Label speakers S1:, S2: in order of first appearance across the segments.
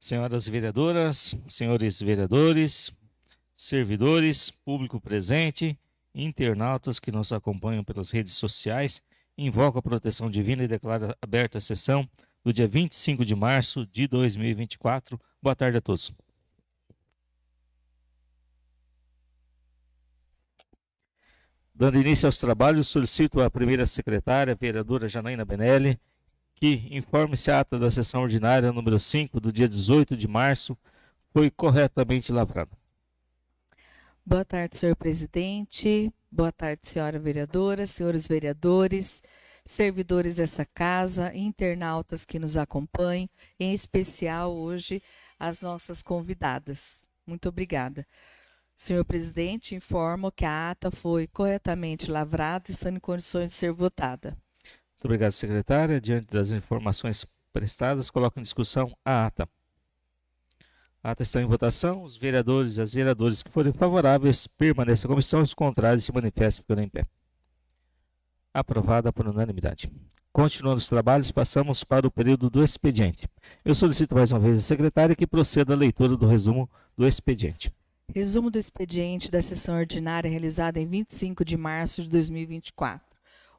S1: Senhoras vereadoras, senhores vereadores, servidores, público presente, internautas que nos acompanham pelas redes sociais, invoco a proteção divina e declaro aberta a sessão do dia 25 de março de 2024. Boa tarde a todos. Dando início aos trabalhos, solicito à primeira secretária, a vereadora Janaína Benelli, que informe se a ata da sessão ordinária número 5, do dia 18 de março, foi corretamente lavrada.
S2: Boa tarde, senhor presidente. Boa tarde, senhora vereadora, senhores vereadores, servidores dessa casa, internautas que nos acompanham, em especial hoje as nossas convidadas. Muito obrigada. Senhor presidente, informo que a ata foi corretamente lavrada e está em condições de ser votada.
S1: Muito obrigado, secretária. Diante das informações prestadas, coloco em discussão a ata. A ata está em votação. Os vereadores e as vereadoras que forem favoráveis permaneçam na comissão, os contrários se manifestem pelo em pé. Aprovada por unanimidade. Continuando os trabalhos, passamos para o período do expediente. Eu solicito mais uma vez a secretária que proceda à leitura do resumo do expediente.
S2: Resumo do expediente da sessão ordinária realizada em 25 de março de 2024.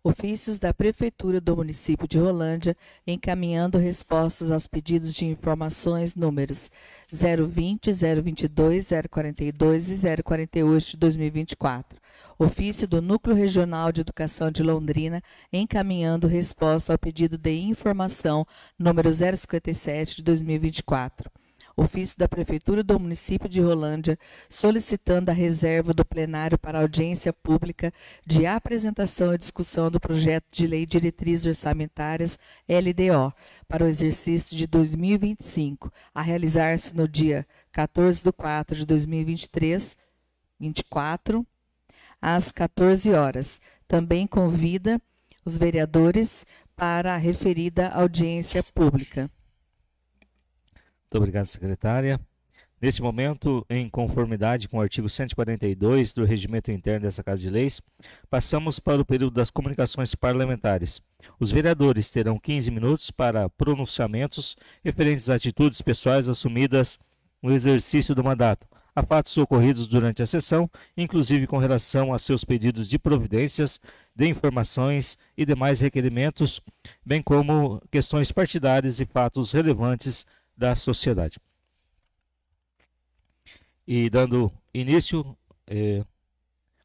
S2: Ofícios da Prefeitura do município de Rolândia encaminhando respostas aos pedidos de informações números 020, 022, 042 e 048 de 2024. Ofício do Núcleo Regional de Educação de Londrina encaminhando resposta ao pedido de informação número 057 de 2024. Ofício da Prefeitura do município de Rolândia, solicitando a reserva do plenário para audiência pública de apresentação e discussão do projeto de lei de diretrizes orçamentárias LDO para o exercício de 2025, a realizar-se no dia 14/4 de 2023, às 14 horas. Também convida os vereadores para a referida audiência pública.
S1: Muito obrigado, secretária. Neste momento, em conformidade com o artigo 142 do Regimento Interno dessa Casa de Leis, passamos para o período das comunicações parlamentares. Os vereadores terão 15 minutos para pronunciamentos referentes a atitudes pessoais assumidas no exercício do mandato, a fatos ocorridos durante a sessão, inclusive com relação a seus pedidos de providências, de informações e demais requerimentos, bem como questões partidárias e fatos relevantes da sociedade. E dando início,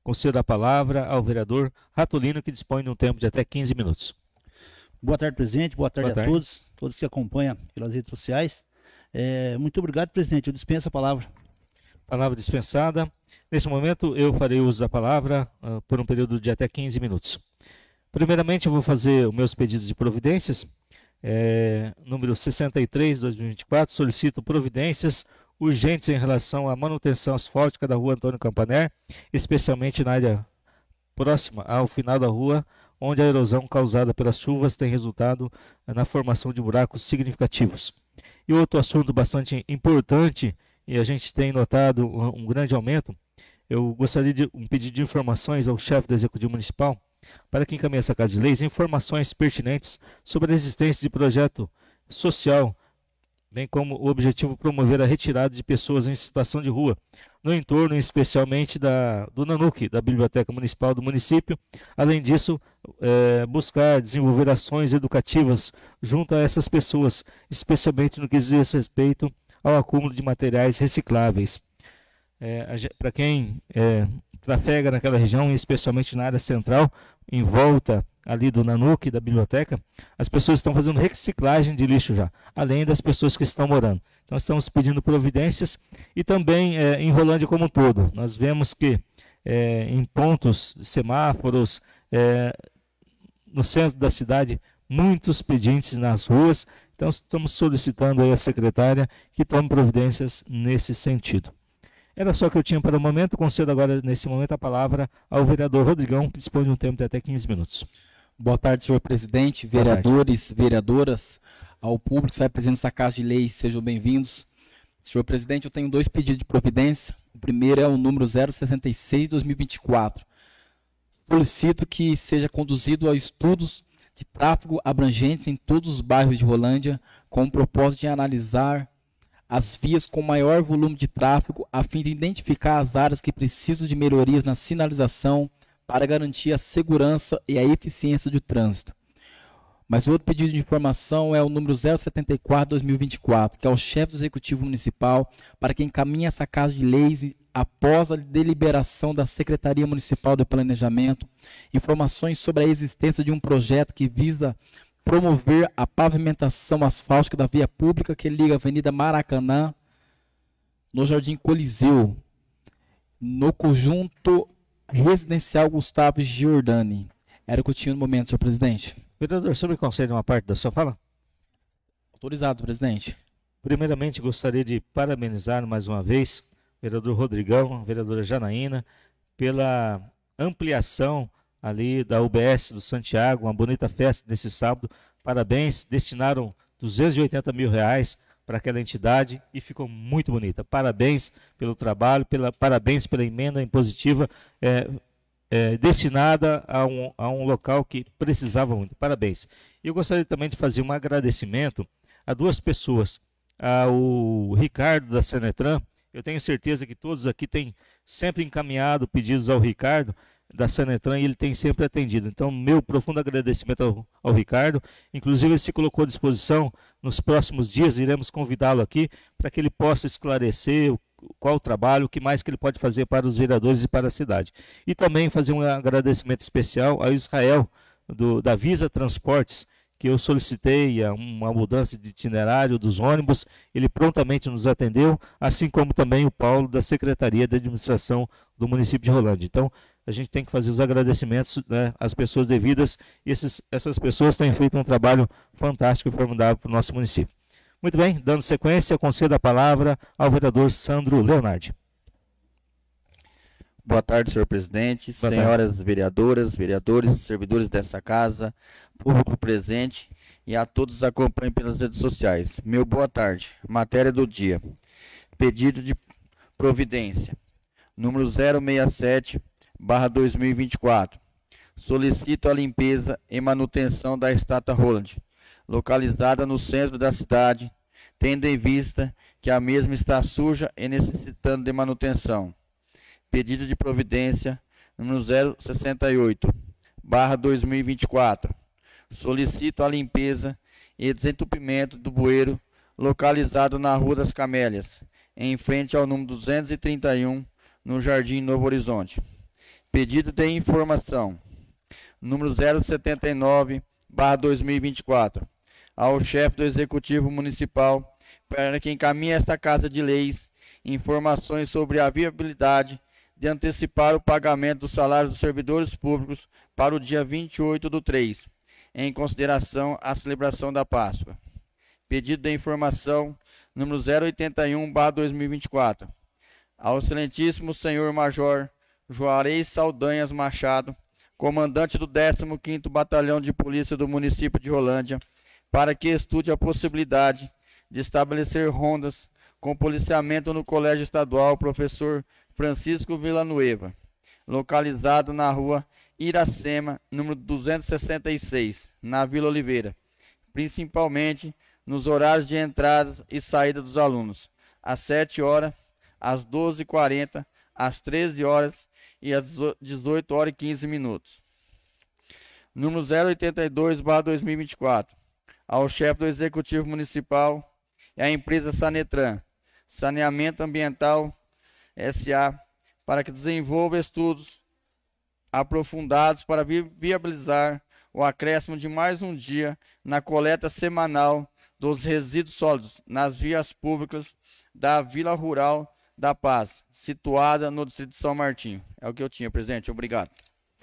S1: concedo a palavra ao vereador Ratolino, que dispõe de um tempo de até 15 minutos.
S3: Boa tarde, presidente. Boa tarde a todos que acompanham pelas redes sociais. Muito obrigado, presidente. Eu dispenso a palavra.
S1: Palavra dispensada. Nesse momento, eu farei uso da palavra por um período de até 15 minutos. Primeiramente, eu vou fazer os meus pedidos de providências. Número 63, 2024, solicito providências urgentes em relação à manutenção asfáltica da rua Antônio Campaner, especialmente na área próxima ao final da rua, onde a erosão causada pelas chuvas tem resultado na formação de buracos significativos. E outro assunto bastante importante, e a gente tem notado um grande aumento, eu gostaria de um pedido de informações ao chefe do Executivo Municipal, para que encaminhe essa Casa de Leis informações pertinentes sobre a existência de projeto social, bem como o objetivo de promover a retirada de pessoas em situação de rua, no entorno especialmente do NANUC, da Biblioteca Municipal do município. Além disso, buscar desenvolver ações educativas junto a essas pessoas, especialmente no que diz respeito ao acúmulo de materiais recicláveis. Para quem trafega naquela região, especialmente na área central, em volta ali do NANUC, da biblioteca, as pessoas estão fazendo reciclagem de lixo já, além das pessoas que estão morando. Então estamos pedindo providências e também em Rolândia como um todo. Nós vemos que em pontos, semáforos, no centro da cidade, muitos pedintes nas ruas. Então estamos solicitando aí a secretária que tome providências nesse sentido. Era só que eu tinha para o momento. Concedo agora, nesse momento, a palavra ao vereador Rodrigão, que dispõe de um tempo de até 15 minutos.
S4: Boa tarde, senhor presidente, vereadores, vereadoras, ao público que vai presente nessa Casa de Leis, sejam bem-vindos. Senhor presidente, eu tenho dois pedidos de providência. O primeiro é o número 066/2024. Solicito que seja conduzido a estudos de tráfego abrangentes em todos os bairros de Rolândia, com o propósito de analisar as vias com maior volume de tráfego, a fim de identificar as áreas que precisam de melhorias na sinalização para garantir a segurança e a eficiência do trânsito. Mas outro pedido de informação é o número 074/2024, que é o chefe do Executivo Municipal, para que encaminhe essa casa de leis após a deliberação da Secretaria Municipal de Planejamento, informações sobre a existência de um projeto que visa promover a pavimentação asfáltica da via pública que liga a Avenida Maracanã, no Jardim Coliseu, no conjunto residencial Gustavo Giordani. Era o que eu tinha no momento, senhor presidente.
S1: Vereador, sobre concede uma parte da sua fala?
S4: Autorizado, presidente.
S1: Primeiramente, gostaria de parabenizar mais uma vez o vereador Rodrigão, a vereadora Janaína, pela ampliação ali da UBS do Santiago, uma bonita festa nesse sábado. Parabéns, destinaram 280 mil reais para aquela entidade e ficou muito bonita. Parabéns pelo trabalho, parabéns pela emenda impositiva destinada a um local que precisava muito. Parabéns. E eu gostaria também de fazer um agradecimento a duas pessoas, ao Ricardo da Senetran. Eu tenho certeza que todos aqui têm sempre encaminhado pedidos ao Ricardo da Senetran e ele tem sempre atendido. Então, meu profundo agradecimento ao Ricardo. Inclusive, ele se colocou à disposição. Nos próximos dias, iremos convidá-lo aqui para que ele possa esclarecer qual o trabalho, o que mais que ele pode fazer para os vereadores e para a cidade. E também fazer um agradecimento especial ao Israel, da Visa Transportes, que eu solicitei uma mudança de itinerário dos ônibus, ele prontamente nos atendeu, assim como também o Paulo da Secretaria de Administração do município de Rolândia. Então, a gente tem que fazer os agradecimentos, né, às pessoas devidas, e essas pessoas têm feito um trabalho fantástico e formidável para o nosso município. Muito bem, dando sequência, concedo a palavra ao vereador Sandro Leonardi.
S5: Boa tarde, senhor presidente, senhoras vereadoras, vereadores, servidores dessa casa, público presente e a todos que acompanham pelas redes sociais. Meu boa tarde. Matéria do dia. Pedido de providência. Número 067/2024. Solicito a limpeza e manutenção da estátua Roland, localizada no centro da cidade, tendo em vista que a mesma está suja e necessitando de manutenção. Pedido de providência número 068/2024. Solicito a limpeza e desentupimento do bueiro localizado na Rua das Camélias, em frente ao número 231, no Jardim Novo Horizonte. Pedido de informação número 079/2024. Ao chefe do Executivo Municipal para que encaminhe esta Casa de Leis informações sobre a viabilidade de antecipar o pagamento do salário dos servidores públicos para o dia 28/3, em consideração à celebração da Páscoa. Pedido de informação número 081/2024. Ao excelentíssimo senhor Major Juarez Saldanhas Machado, comandante do 15º Batalhão de Polícia do município de Rolândia, para que estude a possibilidade de estabelecer rondas com policiamento no Colégio Estadual Professor Francisco Villanueva, localizado na Rua Iracema, número 266, na Vila Oliveira, principalmente nos horários de entrada e saída dos alunos, às 7 horas, às 12h40, às 13 horas e às 18h15. Número 082/2024. Ao chefe do Executivo Municipal e à empresa Sanetran, Saneamento Ambiental S.A., para que desenvolva estudos aprofundados para viabilizar o acréscimo de mais um dia na coleta semanal dos resíduos sólidos nas vias públicas da Vila Rural da Paz, situada no distrito de São Martinho. É o que eu tinha, presidente. Obrigado.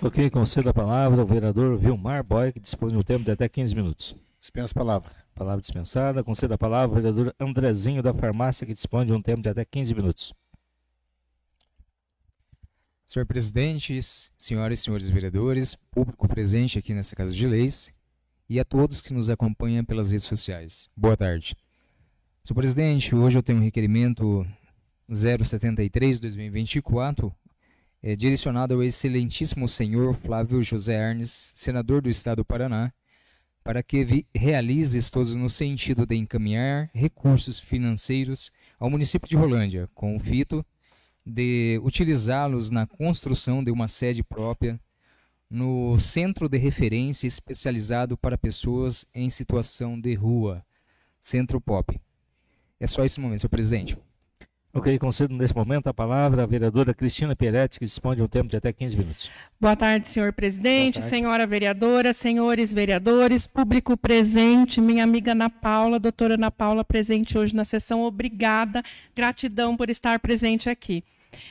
S1: Ok, concedo a palavra ao vereador Vilmar Boy, que dispõe de um tempo de até 15 minutos.
S6: Dispensa a palavra.
S1: Palavra dispensada. Concedo a palavra ao vereador Andrezinho da Farmácia, que dispõe de um tempo de até 15 minutos.
S7: Senhor presidente, senhoras e senhores vereadores, público presente aqui nessa Casa de Leis e a todos que nos acompanham pelas redes sociais. Boa tarde. Senhor presidente, hoje eu tenho um requerimento 073/2024, direcionado ao excelentíssimo senhor Flávio José Arnes, senador do Estado do Paraná, para que realize estudos no sentido de encaminhar recursos financeiros ao município de Rolândia, com o fito de utilizá-los na construção de uma sede própria no Centro de Referência Especializado para Pessoas em Situação de Rua, Centro Pop. É só isso no momento, senhor presidente.
S1: Ok, concedo nesse momento a palavra à vereadora Cristina Pieretti, que dispõe de um tempo de até 15 minutos.
S6: Boa tarde, senhor presidente, senhora vereadora, senhores vereadores, público presente, minha amiga Ana Paula, doutora Ana Paula, presente hoje na sessão. Obrigada, gratidão por estar presente aqui.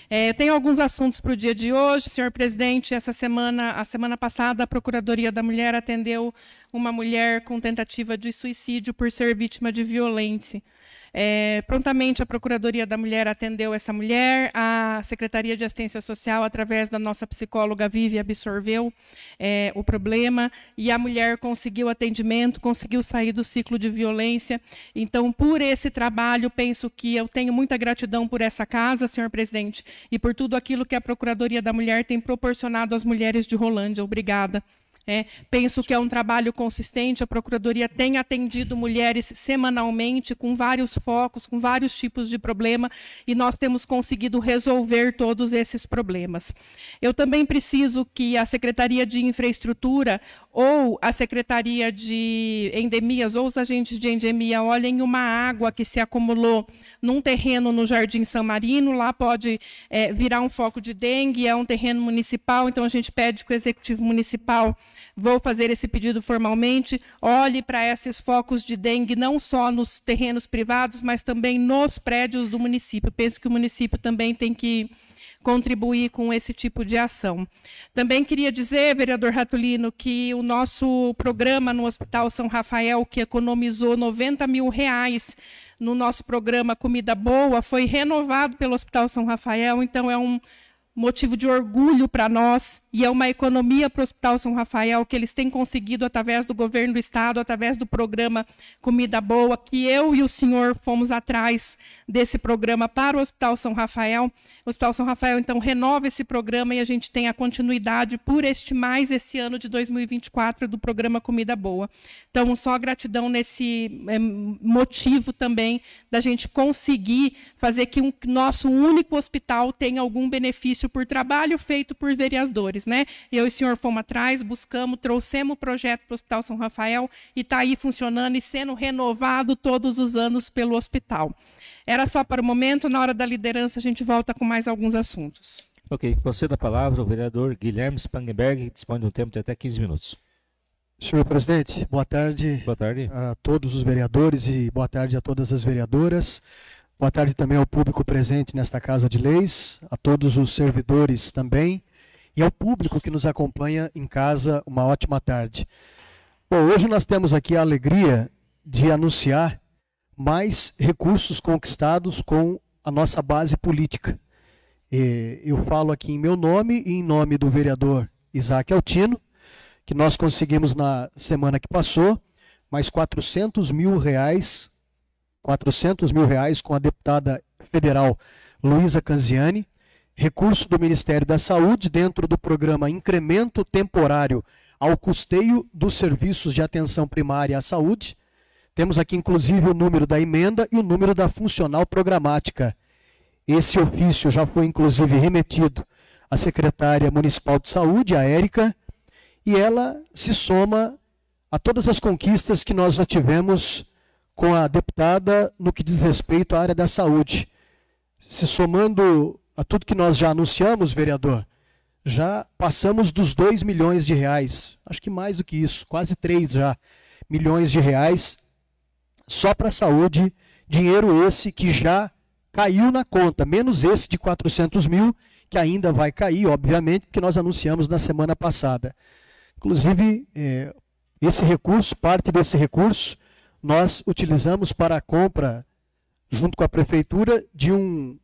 S6: Eu tenho alguns assuntos para o dia de hoje, senhor presidente. A semana passada, a Procuradoria da Mulher atendeu uma mulher com tentativa de suicídio por ser vítima de violência. Prontamente, a Procuradoria da Mulher atendeu essa mulher, a Secretaria de Assistência Social, através da nossa psicóloga Vivi, absorveu o problema e a mulher conseguiu atendimento, conseguiu sair do ciclo de violência. Então, por esse trabalho, penso que eu tenho muita gratidão por essa casa, senhor presidente, e por tudo aquilo que a Procuradoria da Mulher tem proporcionado às mulheres de Rolândia. Obrigada. Penso que é um trabalho consistente, a Procuradoria tem atendido mulheres semanalmente, com vários focos, com vários tipos de problema, e nós temos conseguido resolver todos esses problemas. Eu também preciso que a Secretaria de Infraestrutura ou a Secretaria de Endemias ou os agentes de endemia olhem uma água que se acumulou num terreno no Jardim San Marino, lá pode virar um foco de dengue, é um terreno municipal, então a gente pede que o Executivo Municipal, vou fazer esse pedido formalmente, olhe para esses focos de dengue, não só nos terrenos privados, mas também nos prédios do município. Penso que o município também tem que contribuir com esse tipo de ação. Também queria dizer, vereador Ratulino, que o nosso programa no Hospital São Rafael, que economizou R$90 mil no nosso programa Comida Boa, foi renovado pelo Hospital São Rafael, então é um motivo de orgulho para nós, e é uma economia para o Hospital São Rafael, que eles têm conseguido através do governo do Estado, através do programa Comida Boa, que eu e o senhor fomos atrás desse programa para o Hospital São Rafael. O Hospital São Rafael, então, renova esse programa e a gente tem a continuidade por esse ano de 2024 do programa Comida Boa. Então, só gratidão nesse motivo também da gente conseguir fazer que o nosso único hospital tenha algum benefício por trabalho feito por vereadores, né? Eu e o senhor fomos atrás, buscamos, trouxemos o projeto para o Hospital São Rafael e está aí funcionando e sendo renovado todos os anos pelo hospital. Era só para o momento, na hora da liderança a gente volta com mais alguns assuntos.
S1: Ok, conceda a palavra ao vereador Guilherme Spangenberg, que dispõe de um tempo de até 15 minutos.
S8: Senhor presidente, boa tarde.
S1: Boa tarde
S8: a todos os vereadores e boa tarde a todas as vereadoras. Boa tarde também ao público presente nesta Casa de Leis, a todos os servidores também e ao público que nos acompanha em casa, uma ótima tarde. Bom, hoje nós temos aqui a alegria de anunciar mais recursos conquistados com a nossa base política. Eu falo aqui em meu nome e em nome do vereador Isaac Altino, que nós conseguimos na semana que passou, mais R$400 mil com a deputada federal Luísa Canziani, recurso do Ministério da Saúde dentro do programa Incremento Temporário ao Custeio dos Serviços de Atenção Primária à Saúde. Temos aqui inclusive o número da emenda e o número da funcional programática. Esse ofício já foi inclusive remetido à secretária municipal de saúde, a Érica, e ela se soma a todas as conquistas que nós já tivemos com a deputada no que diz respeito à área da saúde. Se somando a tudo que nós já anunciamos, vereador, já passamos dos R$2 milhões, acho que mais do que isso, quase 3 já milhões de reais, só para a saúde, dinheiro esse que já caiu na conta, menos esse de 400 mil, que ainda vai cair, obviamente, porque nós anunciamos na semana passada. Inclusive, esse recurso, parte desse recurso, nós utilizamos para a compra, junto com a prefeitura, de um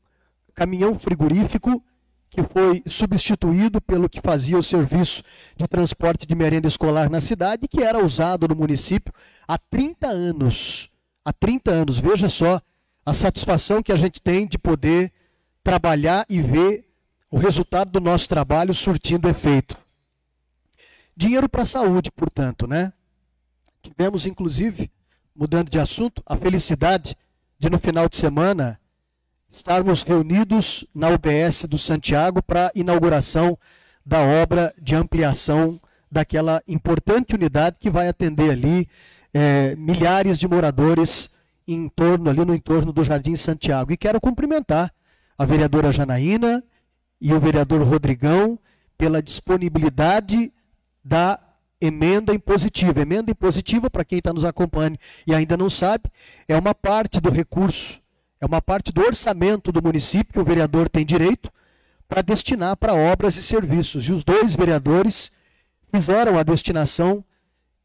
S8: caminhão frigorífico que foi substituído pelo que fazia o serviço de transporte de merenda escolar na cidade, que era usado no município há 30 anos. Há 30 anos, veja só a satisfação que a gente tem de poder trabalhar e ver o resultado do nosso trabalho surtindo efeito. Dinheiro para a saúde, portanto, né? Tivemos, inclusive, mudando de assunto, a felicidade de, no final de semana, estarmos reunidos na UBS do Santiago para a inauguração da obra de ampliação daquela importante unidade que vai atender ali milhares de moradores no entorno do Jardim Santiago. E quero cumprimentar a vereadora Janaína e o vereador Rodrigão pela disponibilidade da emenda impositiva. Emenda impositiva, para quem está nos acompanhando e ainda não sabe, é uma parte do recurso, é uma parte do orçamento do município que o vereador tem direito para destinar para obras e serviços. E os dois vereadores fizeram a destinação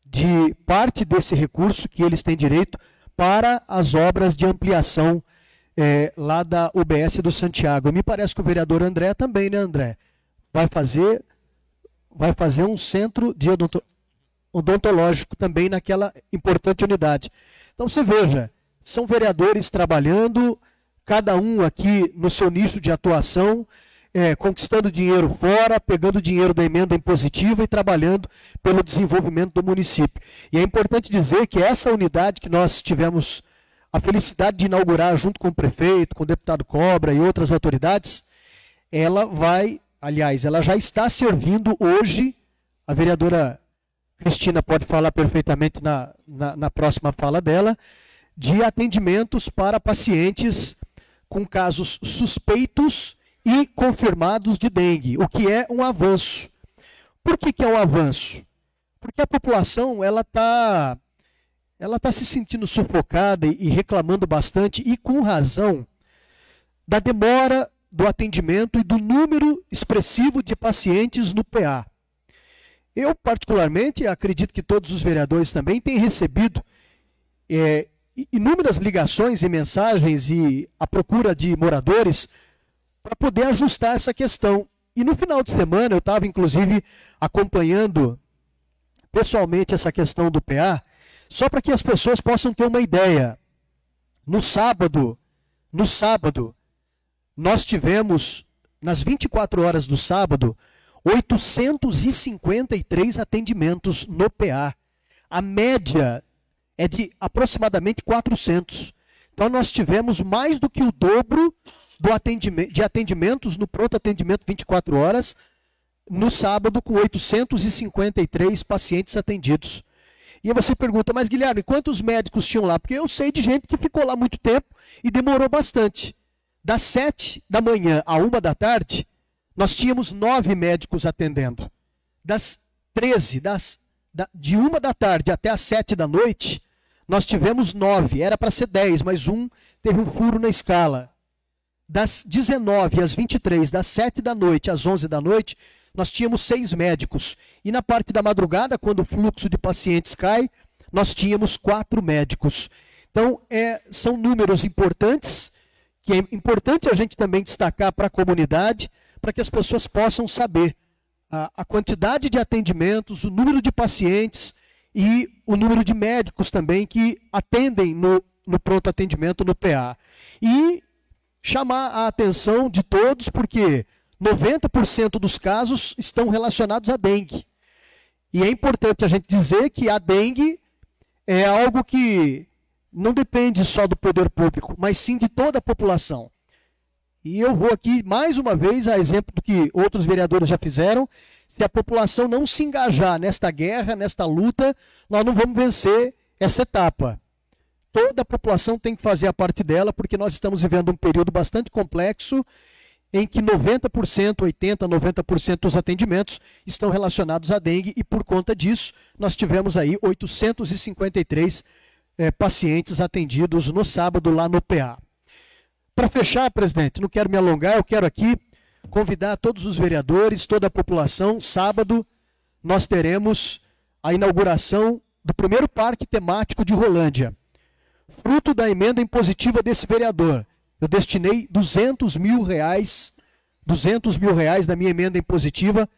S8: de parte desse recurso que eles têm direito para as obras de ampliação lá da UBS do Santiago. Me parece que o vereador André também, né, André? Vai fazer um centro de odontológico também naquela importante unidade. Então você veja, são vereadores trabalhando, cada um aqui no seu nicho de atuação, conquistando dinheiro fora, pegando dinheiro da emenda impositiva e trabalhando pelo desenvolvimento do município. E é importante dizer que essa unidade que nós tivemos a felicidade de inaugurar junto com o prefeito, com o deputado Cobra e outras autoridades, ela já está servindo hoje, a vereadora Cristina pode falar perfeitamente na próxima fala dela, de atendimentos para pacientes com casos suspeitos e confirmados de dengue, o que é um avanço. Por que é um avanço? Porque a população ela tá se sentindo sufocada e reclamando bastante, e com razão, da demora do atendimento e do número expressivo de pacientes no PA. Eu, particularmente, acredito que todos os vereadores também têm recebido inúmeras ligações e mensagens e a procura de moradores para poder ajustar essa questão. E no final de semana, eu estava, inclusive, acompanhando pessoalmente essa questão do PA, só para que as pessoas possam ter uma ideia. No sábado, nós tivemos, nas 24 horas do sábado, 853 atendimentos no PA. A média é de aproximadamente 400. Então, nós tivemos mais do que o dobro de atendimentos no pronto atendimento 24 horas, no sábado, com 853 pacientes atendidos. E aí você pergunta, mas Guilherme, quantos médicos tinham lá? Porque eu sei de gente que ficou lá muito tempo e demorou bastante. Das 7 da manhã à 1 da tarde, nós tínhamos 9 médicos atendendo. De 1 da tarde até as 7 da noite, nós tivemos 9. Era para ser 10, mas um teve um furo na escala. Das 19 às 23, das 7 da noite às 11 da noite, nós tínhamos 6 médicos. E na parte da madrugada, quando o fluxo de pacientes cai, nós tínhamos 4 médicos. Então, são números importantes, que é importante a gente também destacar para a comunidade, para que as pessoas possam saber a quantidade de atendimentos, o número de pacientes e o número de médicos também que atendem no pronto atendimento no PA. E chamar a atenção de todos, porque 90% dos casos estão relacionados à dengue. E é importante a gente dizer que a dengue é algo que não depende só do poder público, mas sim de toda a população. E eu vou aqui, mais uma vez, a exemplo do que outros vereadores já fizeram, se a população não se engajar nesta guerra, nesta luta, nós não vamos vencer essa etapa. Toda a população tem que fazer a parte dela, porque nós estamos vivendo um período bastante complexo, em que 90%, 80%, 90% dos atendimentos estão relacionados à dengue, e por conta disso, nós tivemos aí 853 pacientes atendidos no sábado lá no PA. Para fechar, presidente, não quero me alongar, eu quero aqui convidar todos os vereadores, toda a população. Sábado nós teremos a inauguração do primeiro parque temático de Rolândia. Fruto da emenda impositiva desse vereador, eu destinei R$200 mil da minha emenda impositiva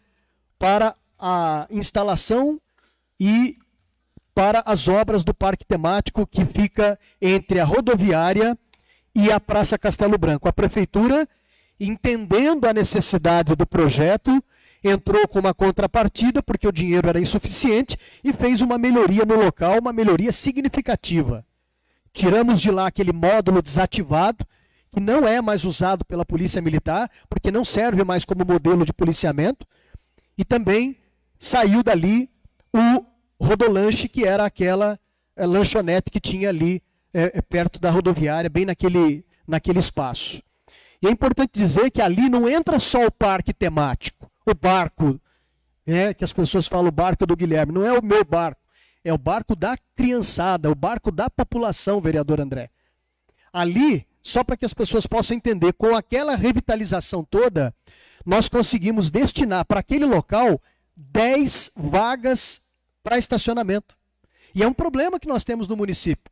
S8: para a instalação e para as obras do parque temático que fica entre a rodoviária e a Praça Castelo Branco. A prefeitura, entendendo a necessidade do projeto, entrou com uma contrapartida, porque o dinheiro era insuficiente, e fez uma melhoria no local, uma melhoria significativa. Tiramos de lá aquele módulo desativado, que não é mais usado pela Polícia Militar, porque não serve mais como modelo de policiamento, e também saiu dali o Rodolanche, que era aquela lanchonete que tinha ali perto da rodoviária, bem naquele espaço. E é importante dizer que ali não entra só o parque temático, o barco, que as pessoas falam o barco do Guilherme, não é o meu barco, é o barco da criançada, o barco da população, vereador André. Ali, só para que as pessoas possam entender, com aquela revitalização toda, nós conseguimos destinar para aquele local 10 vagas para estacionamento. E é um problema que nós temos no município.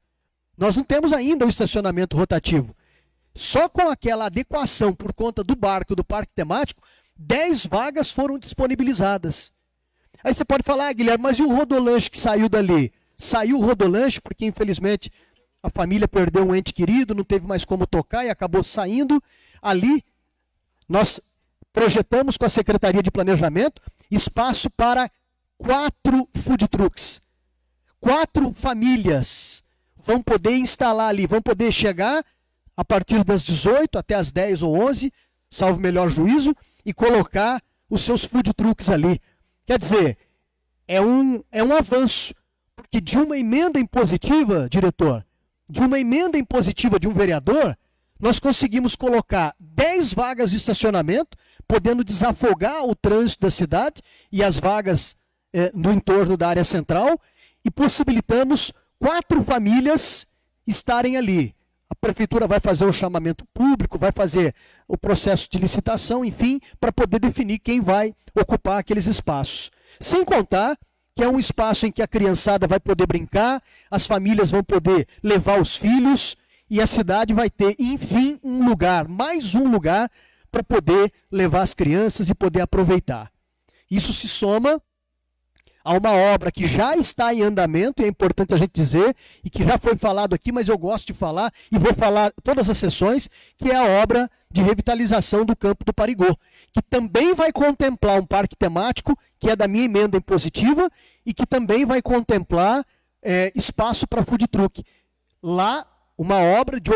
S8: Nós não temos ainda o estacionamento rotativo. Só com aquela adequação por conta do barco, do parque temático, 10 vagas foram disponibilizadas. Aí você pode falar, Guilherme, mas e o Rodolanche que saiu dali? Saiu o Rodolanche porque, infelizmente, a família perdeu um ente querido, não teve mais como tocar e acabou saindo. Ali, nós projetamos com a Secretaria de Planejamento espaço para 4 food trucks. 4 famílias vão poder instalar ali, vão poder chegar a partir das 18 até as 10 ou 11, salvo melhor juízo, e colocar os seus food trucks ali. Quer dizer, é um avanço, porque de uma emenda impositiva, diretor, de uma emenda impositiva de um vereador, nós conseguimos colocar 10 vagas de estacionamento, podendo desafogar o trânsito da cidade e as vagas no entorno da área central, e possibilitamos 4 famílias estarem ali. A prefeitura vai fazer o chamamento público, vai fazer o processo de licitação, enfim, para poder definir quem vai ocupar aqueles espaços. Sem contar que é um espaço em que a criançada vai poder brincar, as famílias vão poder levar os filhos e a cidade vai ter, enfim, um lugar, mais um lugar para poder levar as crianças e poder aproveitar. Isso se soma a uma obra que já está em andamento, e é importante a gente dizer, e que já foi falado aqui, mas eu gosto de falar, e vou falar todas as sessões, que é a obra de revitalização do Campo do Parigô, que também vai contemplar um parque temático, que é da minha emenda impositiva, e que também vai contemplar espaço para food truck. Lá, uma obra de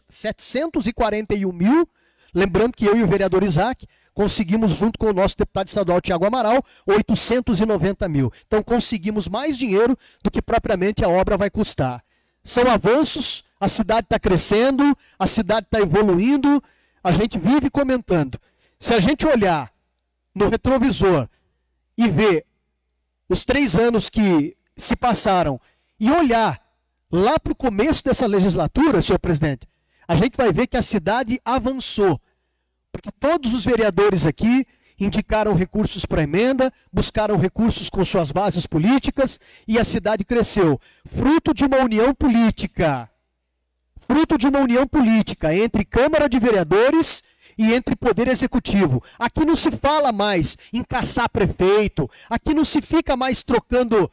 S8: 741 mil, lembrando que eu e o vereador Isaac conseguimos, junto com o nosso deputado estadual Tiago Amaral, 890 mil. Então conseguimos mais dinheiro do que propriamente a obra vai custar. São avanços, a cidade está crescendo, a cidade está evoluindo, a gente vive comentando. Se a gente olhar no retrovisor e ver os 3 anos que se passaram e olhar lá para o começo dessa legislatura, senhor presidente, a gente vai ver que a cidade avançou. Porque todos os vereadores aqui indicaram recursos para emenda, buscaram recursos com suas bases políticas e a cidade cresceu. Fruto de uma união política. Fruto de uma união política entre Câmara de Vereadores e entre Poder Executivo. Aqui não se fala mais em caçar prefeito, aqui não se fica mais trocando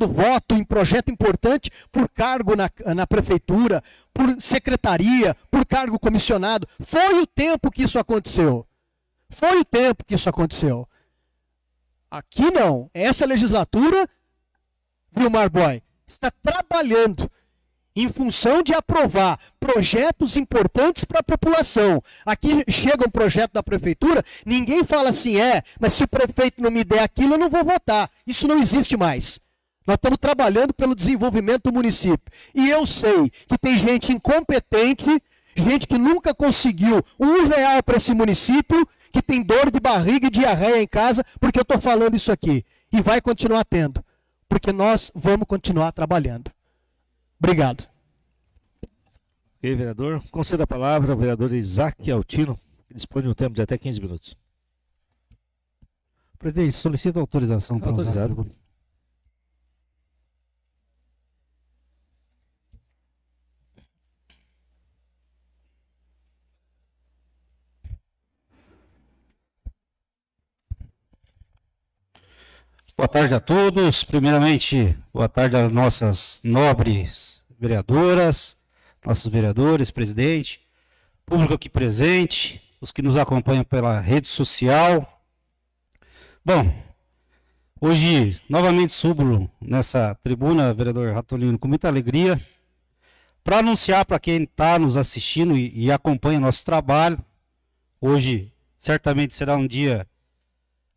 S8: voto em projeto importante por cargo na prefeitura, por secretaria, por cargo comissionado. Foi o tempo que isso aconteceu. Foi o tempo que isso aconteceu. Aqui não. Essa legislatura, Vilmar Boy, está trabalhando em função de aprovar projetos importantes para a população. Aqui chega um projeto da prefeitura, ninguém fala assim, mas se o prefeito não me der aquilo, eu não vou votar. Isso não existe mais. Nós estamos trabalhando pelo desenvolvimento do município. E eu sei que tem gente incompetente, gente que nunca conseguiu R$1 para esse município, que tem dor de barriga e diarreia em casa, porque eu estou falando isso aqui. E vai continuar tendo. Porque nós vamos continuar trabalhando. Obrigado.
S1: Ok, vereador. Conceda a palavra ao vereador Isaac Altino, que dispõe de um tempo de até 15 minutos.
S9: Presidente, solicito autorização para
S1: autorizado.
S9: Boa tarde a todos. Primeiramente, boa tarde às nossas nobres vereadoras, nossos vereadores, presidente, público aqui presente, os que nos acompanham pela rede social. Bom, hoje novamente subo nessa tribuna, vereador Ratolino, com muita alegria, para anunciar para quem está nos assistindo e acompanha nosso trabalho. Hoje, certamente, será um dia,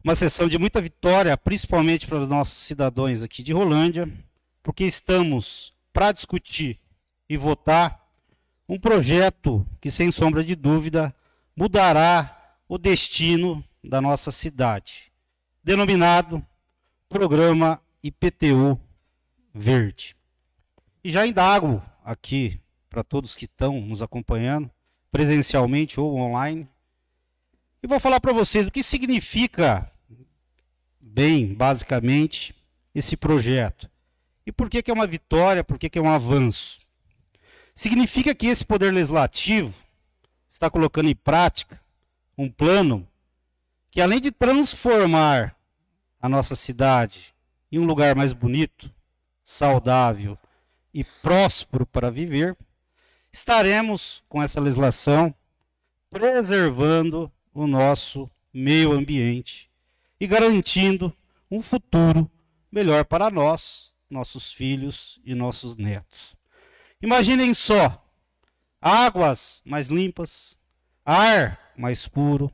S9: uma sessão de muita vitória, principalmente para os nossos cidadãos aqui de Rolândia, porque estamos para discutir e votar um projeto que, sem sombra de dúvida, mudará o destino da nossa cidade, denominado Programa IPTU Verde. E já indago aqui para todos que estão nos acompanhando, presencialmente ou online, e vou falar para vocês o que significa, bem, basicamente, esse projeto. E por que é uma vitória, por que é um avanço? Significa que esse Poder Legislativo está colocando em prática um plano que, além de transformar a nossa cidade em um lugar mais bonito, saudável e próspero para viver, estaremos, com essa legislação, preservando o nosso meio ambiente e garantindo um futuro melhor para nós, nossos filhos e nossos netos. Imaginem só, águas mais limpas, ar mais puro,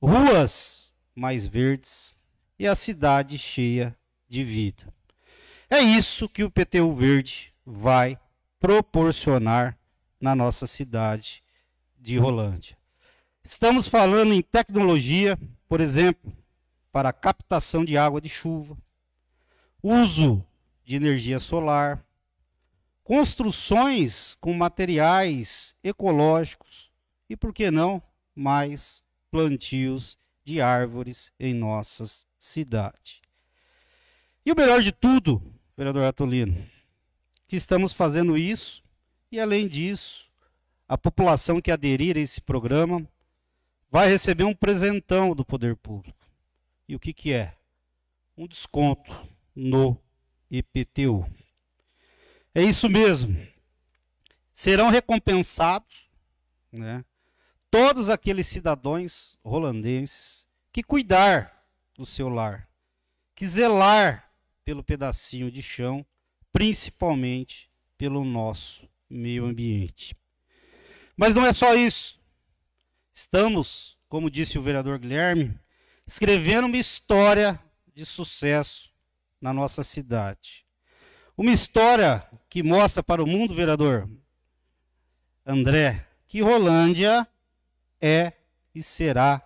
S9: ruas mais verdes e a cidade cheia de vida. É isso que o IPTU Verde vai proporcionar na nossa cidade de Rolândia. Estamos falando em tecnologia, por exemplo, para a captação de água de chuva, uso de energia solar, construções com materiais ecológicos e, por que não, mais plantios de árvores em nossas cidades. E o melhor de tudo, vereador Atolino, que estamos fazendo isso e, além disso, a população que aderir a esse programa vai receber um presentão do poder público. E o que é? Um desconto no IPTU. É isso mesmo. Serão recompensados, né, todos aqueles cidadãos rolandenses que cuidar do seu lar, que zelar pelo pedacinho de chão, principalmente pelo nosso meio ambiente. Mas não é só isso. Estamos, como disse o vereador Guilherme, escrevendo uma história de sucesso na nossa cidade. Uma história que mostra para o mundo, vereador André, que Rolândia é e será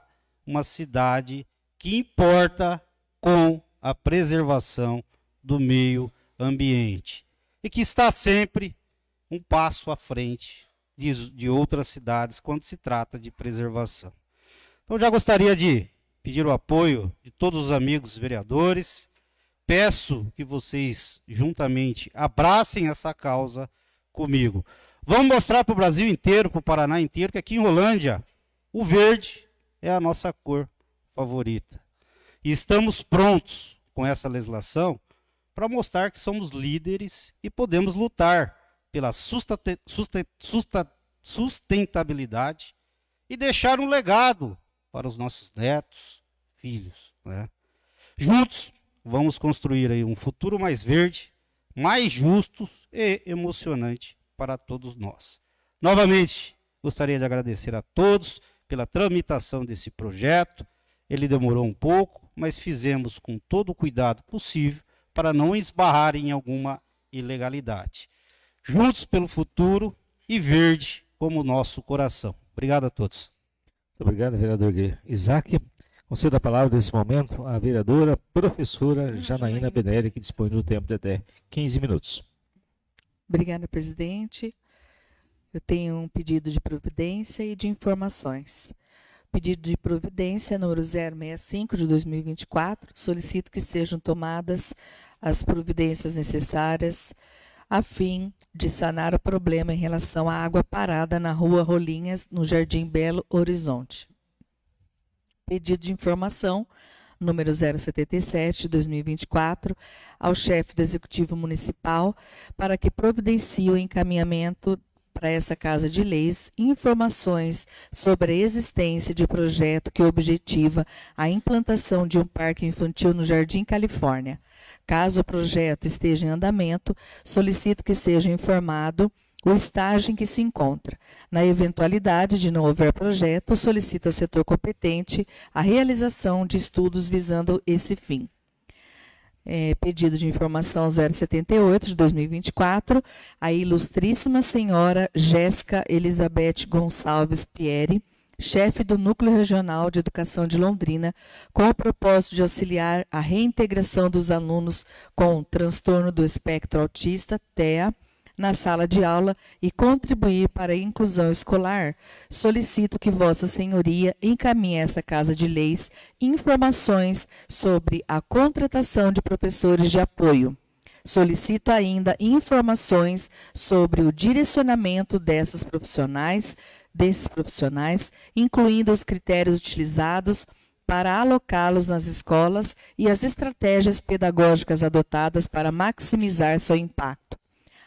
S9: uma cidade que importa com a preservação do meio ambiente e que está sempre um passo à frente de outras cidades quando se trata de preservação. Então, já gostaria de pedir o apoio de todos os amigos vereadores. Peço que vocês, juntamente, abracem essa causa comigo. Vamos mostrar para o Brasil inteiro, para o Paraná inteiro, que aqui em Rolândia, o verde é a nossa cor favorita. E estamos prontos com essa legislação para mostrar que somos líderes e podemos lutar pela sustentabilidade e deixar um legado para os nossos netos, filhos, né? Juntos, vamos construir aí um futuro mais verde, mais justo e emocionante para todos nós. Novamente, gostaria de agradecer a todos pela tramitação desse projeto. Ele demorou um pouco, mas fizemos com todo o cuidado possível para não esbarrar em alguma ilegalidade. Juntos pelo futuro e verde como o nosso coração. Obrigado a todos.
S1: Muito obrigado, vereador Isaac. Concedo a palavra nesse momento à vereadora professora Janaína Benelli, que dispõe do tempo de até 15 minutos.
S2: Obrigada, presidente. Eu tenho um pedido de providência e de informações. Pedido de providência número 065 de 2024, solicito que sejam tomadas as providências necessárias a fim de sanar o problema em relação à água parada na rua Rolinhas, no Jardim Belo Horizonte. Pedido de informação número 077 de 2024, ao chefe do Executivo Municipal para que providencie o encaminhamento para essa Casa de Leis informações sobre a existência de projeto que objetiva a implantação de um parque infantil no Jardim Califórnia. Caso o projeto esteja em andamento, solicito que seja informado o estágio em que se encontra. Na eventualidade de não houver projeto, solicito ao setor competente a realização de estudos visando esse fim. Pedido de informação 078 de 2024, a ilustríssima senhora Jéssica Elizabeth Gonçalves Pieri, chefe do Núcleo Regional de Educação de Londrina, com o propósito de auxiliar a reintegração dos alunos com transtorno do espectro autista, TEA, na sala de aula e contribuir para a inclusão escolar, solicito que Vossa Senhoria encaminhe a essa Casa de Leis informações sobre a contratação de professores de apoio. Solicito ainda informações sobre o direcionamento desses profissionais, incluindo os critérios utilizados para alocá-los nas escolas e as estratégias pedagógicas adotadas para maximizar seu impacto.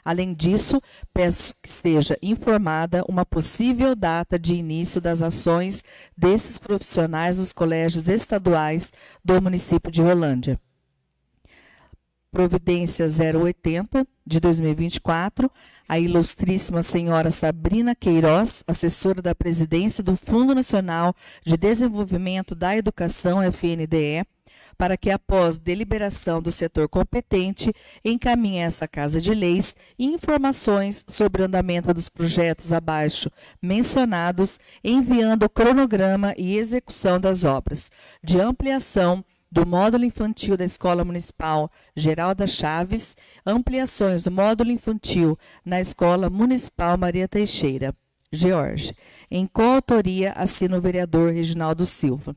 S2: Além disso, peço que seja informada uma possível data de início das ações desses profissionais nos colégios estaduais do município de Rolândia. Providência 080, de 2024, a ilustríssima senhora Sabrina Queiroz, assessora da presidência do Fundo Nacional de Desenvolvimento da Educação, FNDE, para que, após deliberação do setor competente, encaminhe a essa Casa de Leis informações sobre o andamento dos projetos abaixo mencionados, enviando o cronograma e execução das obras de ampliação do módulo infantil da Escola Municipal Geralda Chaves, ampliações do módulo infantil na Escola Municipal Maria Teixeira, George. Em coautoria, assina o vereador Reginaldo Silva.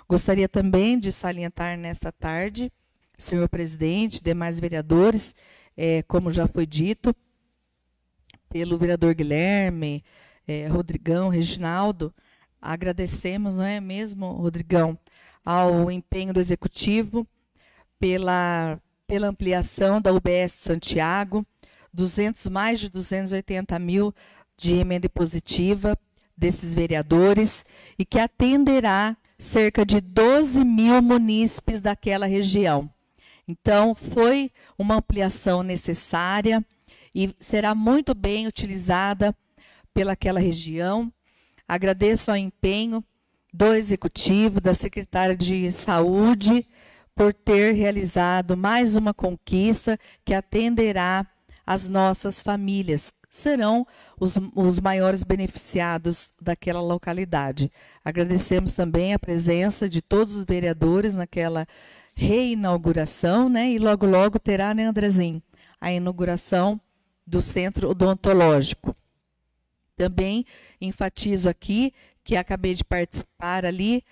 S2: Gostaria também de salientar nesta tarde, senhor presidente, demais vereadores, como já foi dito pelo vereador Guilherme, Rodrigão, Reginaldo, agradecemos, não é mesmo, Rodrigão, ao empenho do Executivo pela ampliação da UBS de Santiago, mais de 280 mil de emenda positiva desses vereadores e que atenderá cerca de 12 mil munícipes daquela região. Então, foi uma ampliação necessária e será muito bem utilizada pelaquela região. Agradeço ao empenho do Executivo, da Secretária de Saúde, por ter realizado mais uma conquista que atenderá as nossas famílias. Serão os maiores beneficiados daquela localidade. Agradecemos também a presença de todos os vereadores naquela reinauguração, né? E logo, logo terá, né, Andrezinho, a inauguração do Centro Odontológico. Também enfatizo aqui que acabei de participar ali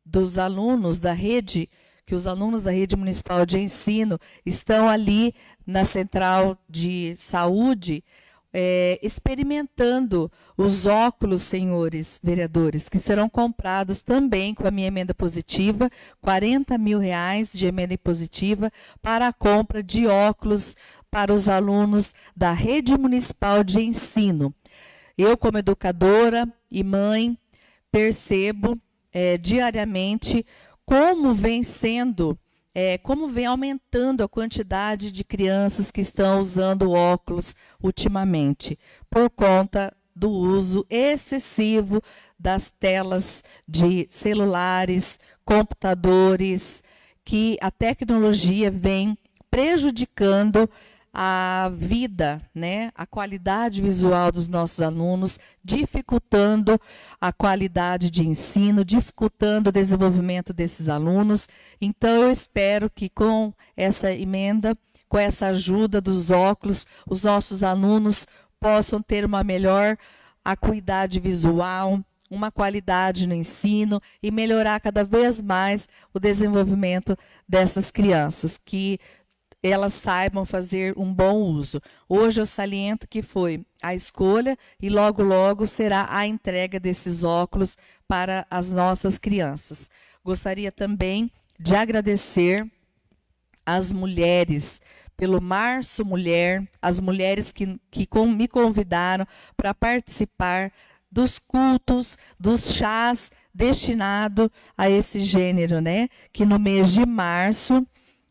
S2: dos alunos da rede, que os alunos da Rede Municipal de Ensino estão ali na Central de Saúde, experimentando os óculos, senhores vereadores, que serão comprados também com a minha emenda positiva, R$40 mil de emenda positiva para a compra de óculos para os alunos da Rede Municipal de Ensino. Eu, como educadora e mãe, percebo diariamente como vem aumentando a quantidade de crianças que estão usando óculos ultimamente, por conta do uso excessivo das telas de celulares, computadores, que a tecnologia vem prejudicando a vida, né, a qualidade visual dos nossos alunos, dificultando a qualidade de ensino, dificultando o desenvolvimento desses alunos. Então, eu espero que com essa emenda, com essa ajuda dos óculos, os nossos alunos possam ter uma melhor acuidade visual, uma qualidade no ensino e melhorar cada vez mais o desenvolvimento dessas crianças, que elas saibam fazer um bom uso. Hoje eu saliento que foi a escolha e logo, logo será a entrega desses óculos para as nossas crianças. Gostaria também de agradecer às mulheres pelo Março Mulher, as mulheres que me convidaram para participar dos cultos, dos chás destinados a esse gênero, né? Que no mês de março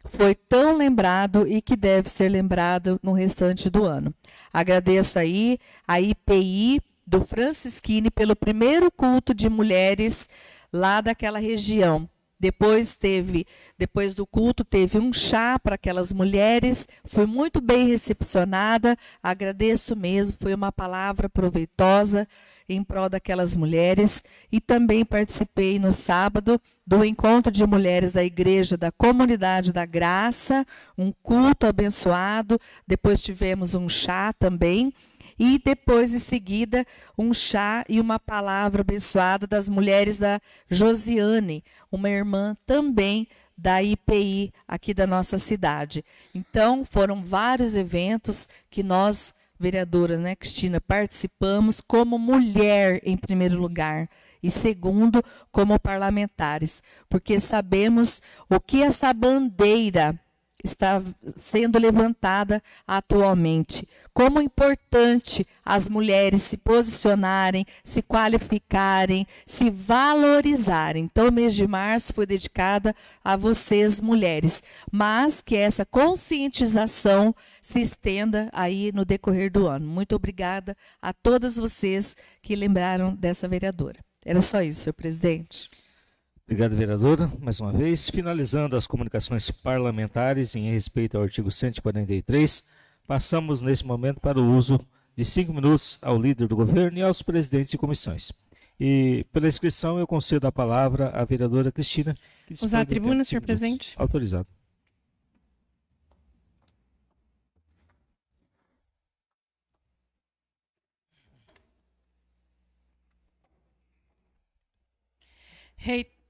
S2: foi tão lembrado e que deve ser lembrado no restante do ano. Agradeço aí a IPI do Francisquini pelo primeiro culto de mulheres lá daquela região. Depois do culto, teve um chá para aquelas mulheres, fui muito bem recepcionada, agradeço mesmo, foi uma palavra proveitosa em prol daquelas mulheres. E também participei no sábado do encontro de mulheres da Igreja da Comunidade da Graça, um culto abençoado, depois tivemos um chá também, e depois, em seguida, um chá e uma palavra abençoada das mulheres da Josiane, uma irmã também da IPI aqui da nossa cidade. Então, foram vários eventos que nós, vereadora, né, Cristina, participamos como mulher, em primeiro lugar, e segundo, como parlamentares, porque sabemos o que essa bandeira está sendo levantada atualmente. Como é importante as mulheres se posicionarem, se qualificarem, se valorizarem. Então, o mês de março foi dedicado a vocês, mulheres, mas que essa conscientização se estenda aí no decorrer do ano. Muito obrigada a todas vocês que lembraram dessa vereadora. Era só isso, senhor presidente.
S1: Obrigado, vereadora. Mais uma vez, finalizando as comunicações parlamentares em respeito ao artigo 143, passamos nesse momento para o uso de 5 minutos ao líder do governo e aos presidentes de comissões. E pela inscrição eu concedo a palavra à vereadora Cristina.
S6: Usar a tribuna, senhor presidente.
S1: Autorizado.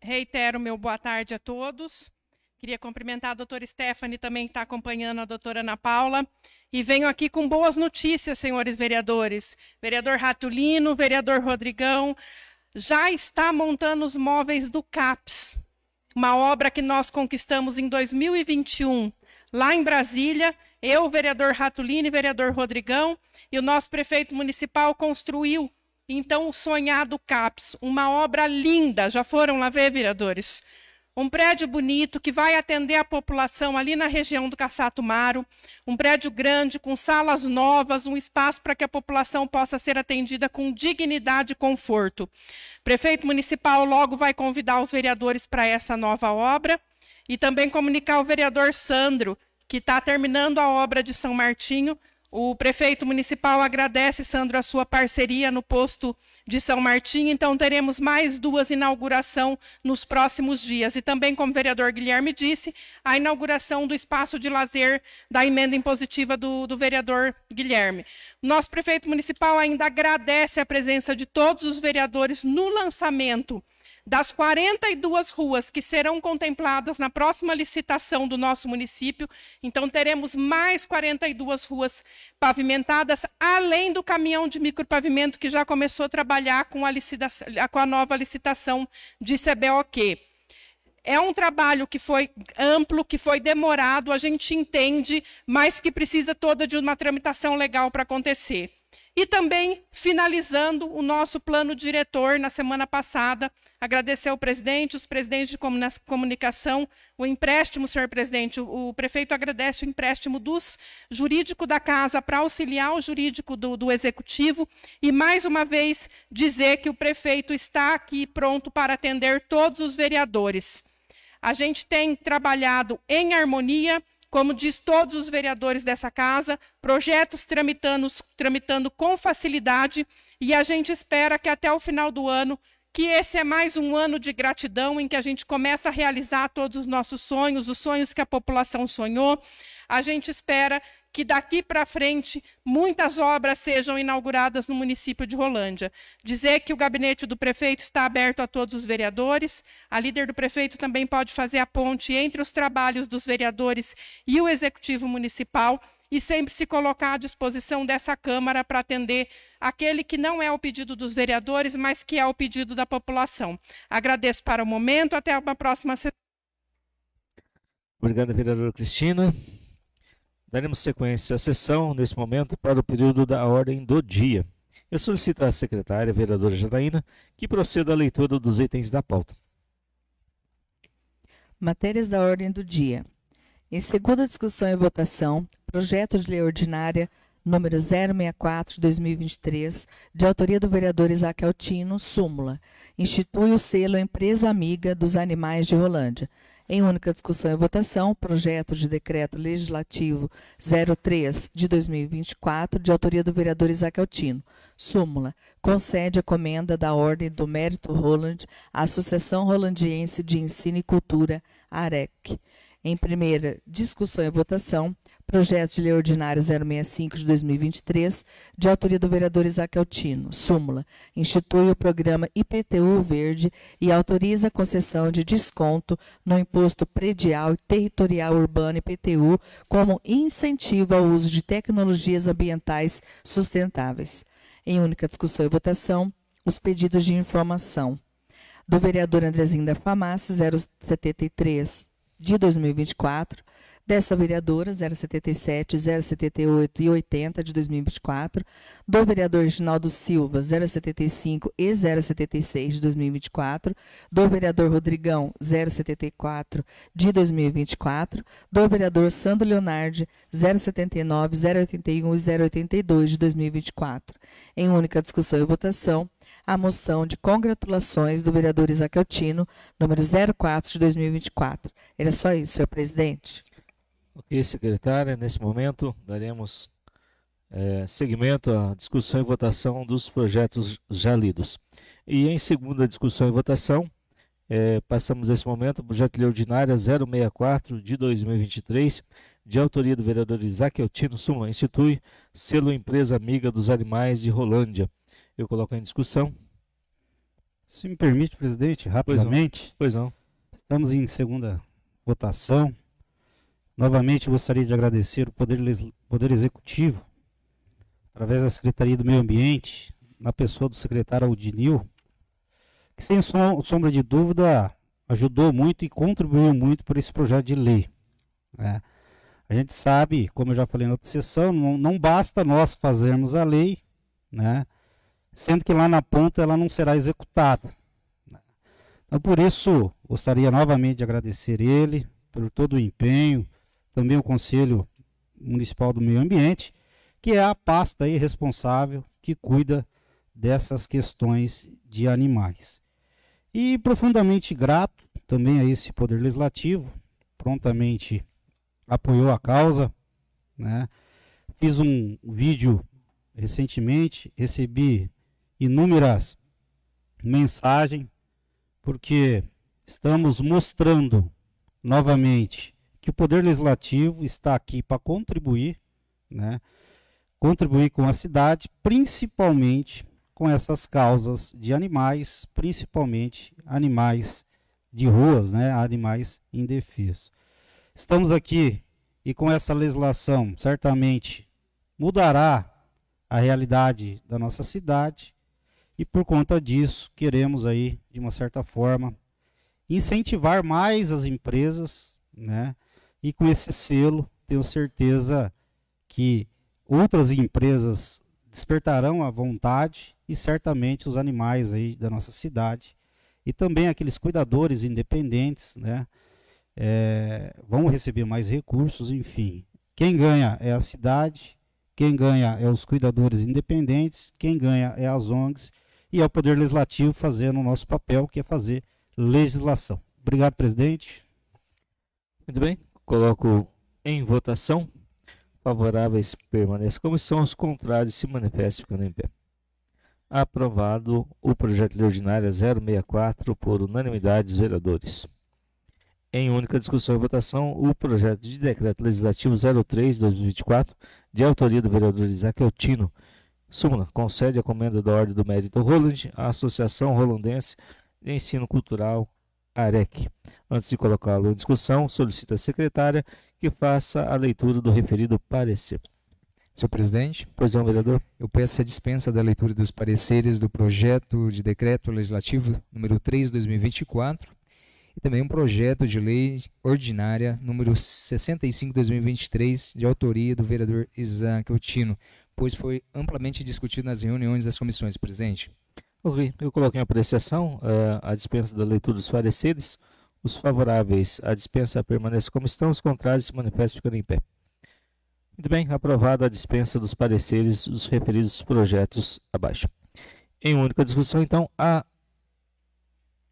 S6: Reitero meu boa tarde a todos. Queria cumprimentar a doutora Stephanie, também que está acompanhando a doutora Ana Paula. E venho aqui com boas notícias, senhores vereadores. Vereador Ratulino, vereador Rodrigão, já está montando os móveis do CAPS. Uma obra que nós conquistamos em 2021, lá em Brasília. Eu, o vereador Ratulino e o vereador Rodrigão, e o nosso prefeito municipal construiu então o sonhado CAPS, uma obra linda. Já foram lá ver, vereadores? Um prédio bonito que vai atender a população ali na região do Caçatumaro, um prédio grande, com salas novas, um espaço para que a população possa ser atendida com dignidade e conforto. O prefeito municipal logo vai convidar os vereadores para essa nova obra e também comunicar ao vereador Sandro, que está terminando a obra de São Martinho. O prefeito municipal agradece, Sandro, a sua parceria no posto de São Martinho. Então, teremos mais 2 inaugurações nos próximos dias. E também, como o vereador Guilherme disse, a inauguração do espaço de lazer da emenda impositiva do vereador Guilherme. Nosso prefeito municipal ainda agradece a presença de todos os vereadores no lançamento das 42 ruas que serão contempladas na próxima licitação do nosso município. Então, teremos mais 42 ruas pavimentadas, além do caminhão de micropavimento que já começou a trabalhar com a nova licitação de CBOQ. É um trabalho que foi amplo, que foi demorado, a gente entende, mas que precisa toda de uma tramitação legal para acontecer. E também, finalizando o nosso plano diretor na semana passada, agradecer ao presidente, os presidentes de comunicação, o empréstimo, senhor presidente, o prefeito agradece o empréstimo dos jurídico da casa para auxiliar o jurídico do executivo e, mais uma vez, dizer que o prefeito está aqui pronto para atender todos os vereadores. A gente tem trabalhado em harmonia, como diz todos os vereadores dessa casa, projetos tramitando com facilidade, e a gente espera que até o final do ano, que esse é mais um ano de gratidão em que a gente começa a realizar todos os nossos sonhos, os sonhos que a população sonhou. A gente espera que daqui para frente muitas obras sejam inauguradas no município de Rolândia. Dizer que o gabinete do prefeito está aberto a todos os vereadores, a líder do prefeito também pode fazer a ponte entre os trabalhos dos vereadores e o executivo municipal e sempre se colocar à disposição dessa Câmara para atender aquele que não é o pedido dos vereadores, mas que é o pedido da população. Agradeço para o momento, até uma próxima sessão.
S1: Obrigado, vereadora Cristina. Daremos sequência à sessão, nesse momento, para o período da ordem do dia. Eu solicito à secretária, vereadora Janaína, que proceda à leitura dos itens da pauta.
S2: Matérias da ordem do dia. Em segunda discussão e votação, projeto de lei ordinária número 064 de 2023, de autoria do vereador Isaac Altino, súmula. Institui o selo Empresa Amiga dos Animais de Rolândia. Em única discussão e votação, projeto de decreto legislativo 03 de 2024, de autoria do vereador Isaac Altino. Súmula. Concede a comenda da Ordem do Mérito Roland à Associação Rolandiense de Ensino e Cultura, AREC. Em primeira discussão e votação, projeto de lei ordinária 065 de 2023, de autoria do vereador Isaac Altino. Súmula. Institui o programa IPTU Verde e autoriza a concessão de desconto no Imposto Predial e Territorial Urbano IPTU como incentivo ao uso de tecnologias ambientais sustentáveis. Em única discussão e votação, os pedidos de informação do vereador Andrezinho da Farmácia 073 de 2024, dessa vereadora 077, 078 e 80 de 2024, do vereador Reginaldo Silva 075 e 076 de 2024, do vereador Rodrigão 074 de 2024, do vereador Sandro Leonardi 079, 081 e 082 de 2024. Em única discussão e votação, a moção de congratulações do vereador Isaac Altino, número 04 de 2024. Era só isso, senhor presidente.
S1: Ok, secretária. Nesse momento, daremos seguimento à discussão e votação dos projetos já lidos. E em segunda discussão e votação, passamos nesse momento ao projeto de lei ordinária 064 de 2023, de autoria do vereador Isaac Altino, súmula. Institui selo Empresa Amiga dos Animais de Rolândia. Eu coloco em discussão.
S9: Se me permite, presidente, rapidamente.
S1: Pois não.
S9: Estamos em segunda votação. Novamente gostaria de agradecer o Poder Executivo, através da Secretaria do Meio Ambiente, na pessoa do secretário Aldinil, que sem sombra de dúvida ajudou muito e contribuiu muito por esse projeto de lei. Né? A gente sabe, como eu já falei na outra sessão, não basta nós fazermos a lei, né? Sendo que lá na ponta ela não será executada. Então, por isso, gostaria novamente de agradecer ele, por todo o empenho, também o Conselho Municipal do Meio Ambiente, que é a pasta aí responsável que cuida dessas questões de animais. E profundamente grato também a esse Poder Legislativo, prontamente apoiou a causa, né? Fiz um vídeo recentemente, recebi inúmeras mensagens, porque estamos mostrando novamente que o Poder Legislativo está aqui para contribuir, né? Contribuir com a cidade, principalmente com essas causas de animais, principalmente animais de ruas, né? Animais indefesos. Estamos aqui e com essa legislação certamente mudará a realidade da nossa cidade e por conta disso queremos aí, de uma certa forma, incentivar mais as empresas, né? E com esse selo, tenho certeza que outras empresas despertarão a vontade e certamente os animais aí da nossa cidade e também aqueles cuidadores independentes, né? Vão receber mais recursos, enfim. Quem ganha é a cidade, quem ganha é os cuidadores independentes, quem ganha é as ONGs e é o Poder Legislativo fazendo o nosso papel, que é fazer legislação. Obrigado, presidente.
S1: Muito bem, coloco em votação. Favoráveis permaneçam como estão, os contrários se manifestem ficando em pé. Aprovado o projeto de lei ordinária 064 por unanimidade dos vereadores. Em única discussão e votação, o projeto de decreto legislativo 03 de 2024, de autoria do vereador Isaac Altino. Súmula. Concede a comenda da Ordem do Mérito Roland à Associação Rolandense de Ensino Cultural, AREC. Antes de colocá-lo em discussão, solicita a secretária que faça a leitura do referido parecer.
S7: Senhor presidente.
S1: Pois não, vereador.
S7: Eu peço a dispensa da leitura dos pareceres do projeto de decreto legislativo número 3 de 2024 e também um projeto de lei ordinária número 65/2023, de autoria do vereador Isaac Otino, pois foi amplamente discutido nas reuniões das comissões, presidente.
S1: Ok, eu coloquei em apreciação a dispensa da leitura dos pareceres. Os favoráveis à dispensa permaneçam como estão, os contrários se manifestam ficando em pé. Muito bem, aprovada a dispensa dos pareceres dos referidos projetos abaixo. Em única discussão, então,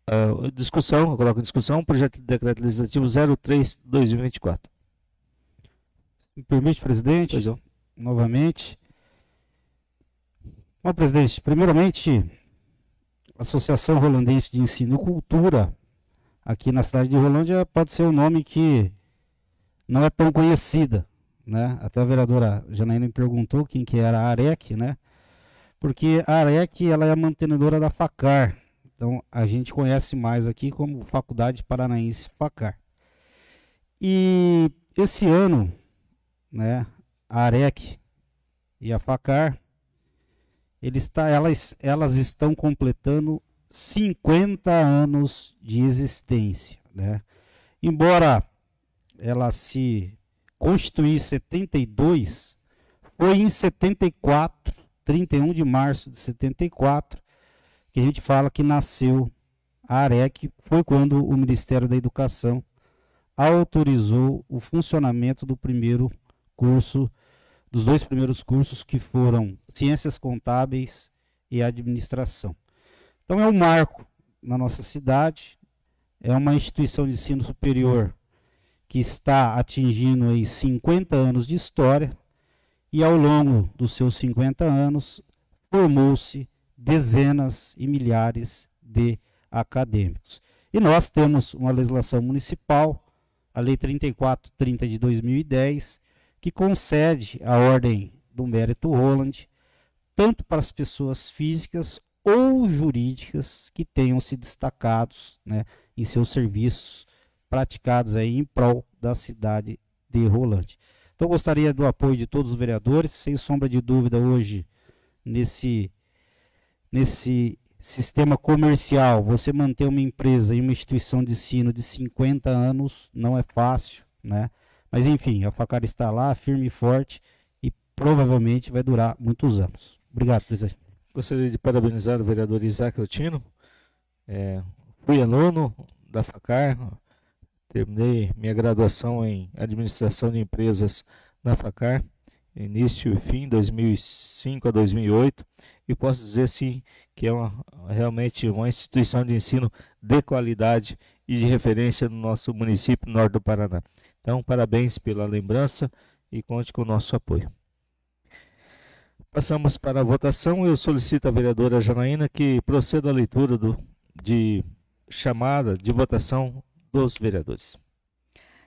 S1: eu coloco em discussão o projeto de decreto legislativo 03/2024.
S9: Me permite, presidente?
S1: Pois não.
S9: Novamente. Bom, presidente, primeiramente, a Associação Rolandense de Ensino e Cultura, aqui na cidade de Rolândia, pode ser um nome que não é tão conhecida, né? Até a vereadora Janaína me perguntou quem que era a AREC, né? Porque a AREC, ela é a mantenedora da FACAR. Então, a gente conhece mais aqui como Faculdade Paranaense FACAR. E esse ano, né, a AREC e a FACAR, elas estão completando 50 anos de existência, né? Embora ela se constituísse em 72, foi em 74, 31 de março de 74, que a gente fala que nasceu a AREC, foi quando o Ministério da Educação autorizou o funcionamento do primeiro curso, dos dois primeiros cursos, que foram Ciências Contábeis e Administração. Então é um marco na nossa cidade, é uma instituição de ensino superior que está atingindo aí 50 anos de história, e ao longo dos seus 50 anos formou-se dezenas e milhares de acadêmicos. E nós temos uma legislação municipal, a Lei 3430 de 2010, que concede a ordem do mérito Roland, tanto para as pessoas físicas ou jurídicas que tenham se destacados, né, em seus serviços praticados aí em prol da cidade de Rolândia. Então, gostaria do apoio de todos os vereadores, sem sombra de dúvida, hoje, nesse sistema comercial, você manter uma empresa e uma instituição de ensino de 50 anos não é fácil, né? Mas, enfim, a FACAR está lá, firme e forte, e provavelmente vai durar muitos anos. Obrigado, presidente.
S1: Gostaria de parabenizar o vereador Isaac Otino. Fui aluno da FACAR, terminei minha graduação em administração de empresas na FACAR, início e fim, 2005 a 2008, e posso dizer sim que é realmente uma instituição de ensino de qualidade e de referência no nosso município norte do Paraná. Então, parabéns pela lembrança e conte com o nosso apoio. Passamos para a votação. Eu solicito à vereadora Janaína que proceda à leitura de chamada de votação dos vereadores.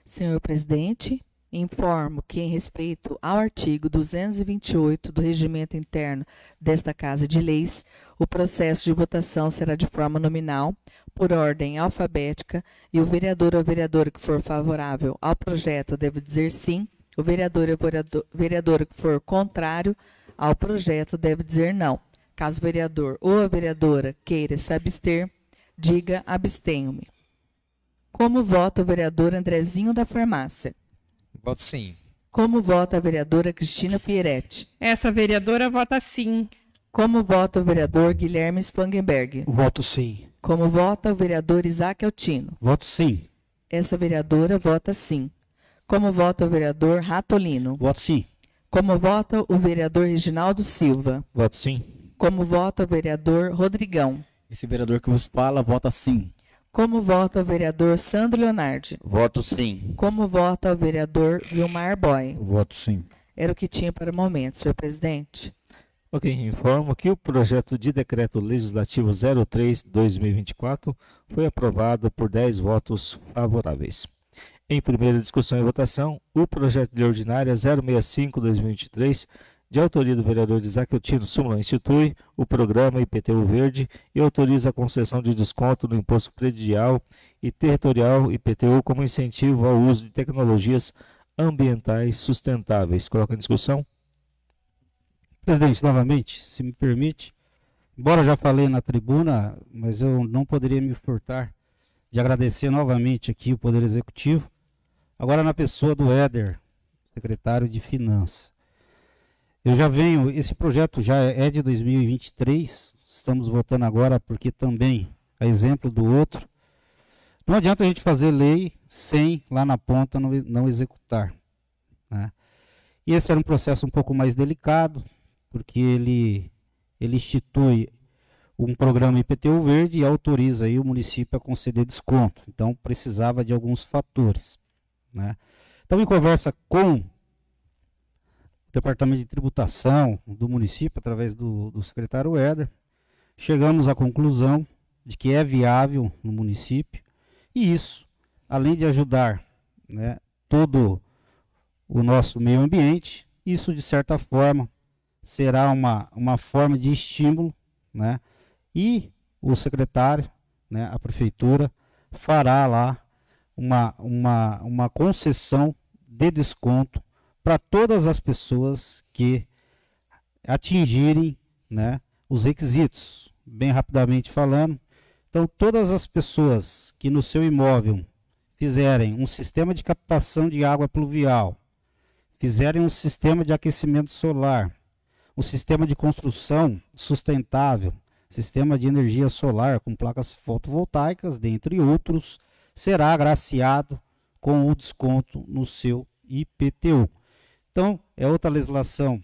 S2: Senhor presidente, informo que, em respeito ao artigo 228 do Regimento Interno desta Casa de Leis, o processo de votação será de forma nominal, por ordem alfabética, e o vereador ou vereadora que for favorável ao projeto deve dizer sim, o vereador ou vereadora que for contrário ao projeto deve dizer não. Caso o vereador ou a vereadora queira se abster, diga abstenho-me. Como vota o vereador Andrezinho da Farmácia?
S7: Voto sim.
S2: Como vota a vereadora Cristina Pieretti?
S6: Essa vereadora vota sim.
S2: Como vota o vereador Guilherme Spangenberg?
S8: Voto sim.
S2: Como vota o vereador Isaac Altino?
S9: Voto sim.
S2: Essa vereadora vota sim. Como vota o vereador Ratolino?
S9: Voto sim.
S2: Como vota o vereador Reginaldo Silva?
S1: Voto sim.
S2: Como vota o vereador Rodrigão?
S4: Esse vereador que vos fala, vota sim.
S2: Como vota o vereador Sandro Leonardi?
S5: Voto sim.
S2: Como vota o vereador Vilmar Boy?
S3: Voto sim.
S2: Era o que tinha para o momento, senhor presidente.
S1: Ok, informo que o projeto de decreto legislativo 03/2024 foi aprovado por 10 votos favoráveis. Em primeira discussão e votação, o projeto de lei ordinária 065/2023, de autoria do vereador Isaac Otino, súmula, institui o programa IPTU Verde e autoriza a concessão de desconto no imposto predial e territorial IPTU como incentivo ao uso de tecnologias ambientais sustentáveis. Coloca em discussão.
S9: Presidente, novamente, se me permite, embora já falei na tribuna, mas eu não poderia me furtar de agradecer novamente aqui o Poder Executivo, agora na pessoa do Éder, secretário de Finanças. Eu já venho, esse projeto já é de 2023, estamos votando agora porque também, a exemplo do outro, não adianta a gente fazer lei sem, lá na ponta, não executar, né? E esse era um processo um pouco mais delicado, porque ele institui um programa IPTU verde e autoriza aí o município a conceder desconto. Então, precisava de alguns fatores, né? Então, em conversa com o Departamento de Tributação do município, através do secretário Éder, chegamos à conclusão de que é viável no município, e isso, além de ajudar, né, todo o nosso meio ambiente, isso, de certa forma, será uma forma de estímulo, né? E o secretário, né, a prefeitura, fará lá uma concessão de desconto para todas as pessoas que atingirem, né, os requisitos. Bem rapidamente falando, então todas as pessoas que no seu imóvel fizerem um sistema de captação de água pluvial, fizerem um sistema de aquecimento solar, um sistema de construção sustentável, sistema de energia solar com placas fotovoltaicas, dentre outros, será agraciado com o desconto no seu IPTU. Então, é outra legislação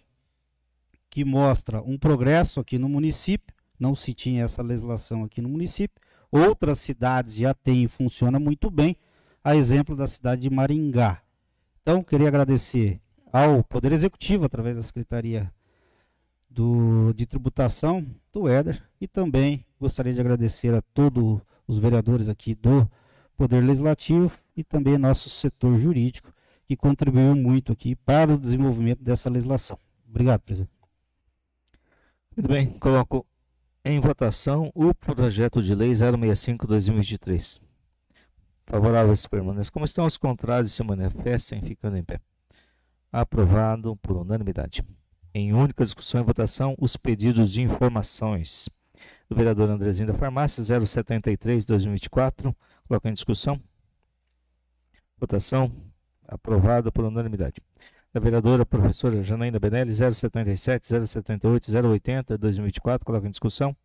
S9: que mostra um progresso aqui no município, não se tinha essa legislação aqui no município, outras cidades já têm e funciona muito bem, a exemplo da cidade de Maringá. Então, queria agradecer ao Poder Executivo, através da Secretaria de Tributação, do Éder, e também gostaria de agradecer a todos os vereadores aqui do Poder Legislativo e também nosso setor jurídico, que contribuiu muito aqui para o desenvolvimento dessa legislação. Obrigado, presidente.
S1: Muito bem, coloco em votação o projeto de lei 065/2023. Favoráveis permaneçam como estão, os contrários se manifestem ficando em pé. Aprovado por unanimidade. Em única discussão e votação, os pedidos de informações do vereador Andrezinho da Farmácia, 073/2024. Coloca em discussão. Votação aprovada por unanimidade. Da vereadora professora Janaína Benelli, 077, 078, 080/2024. Coloca em discussão.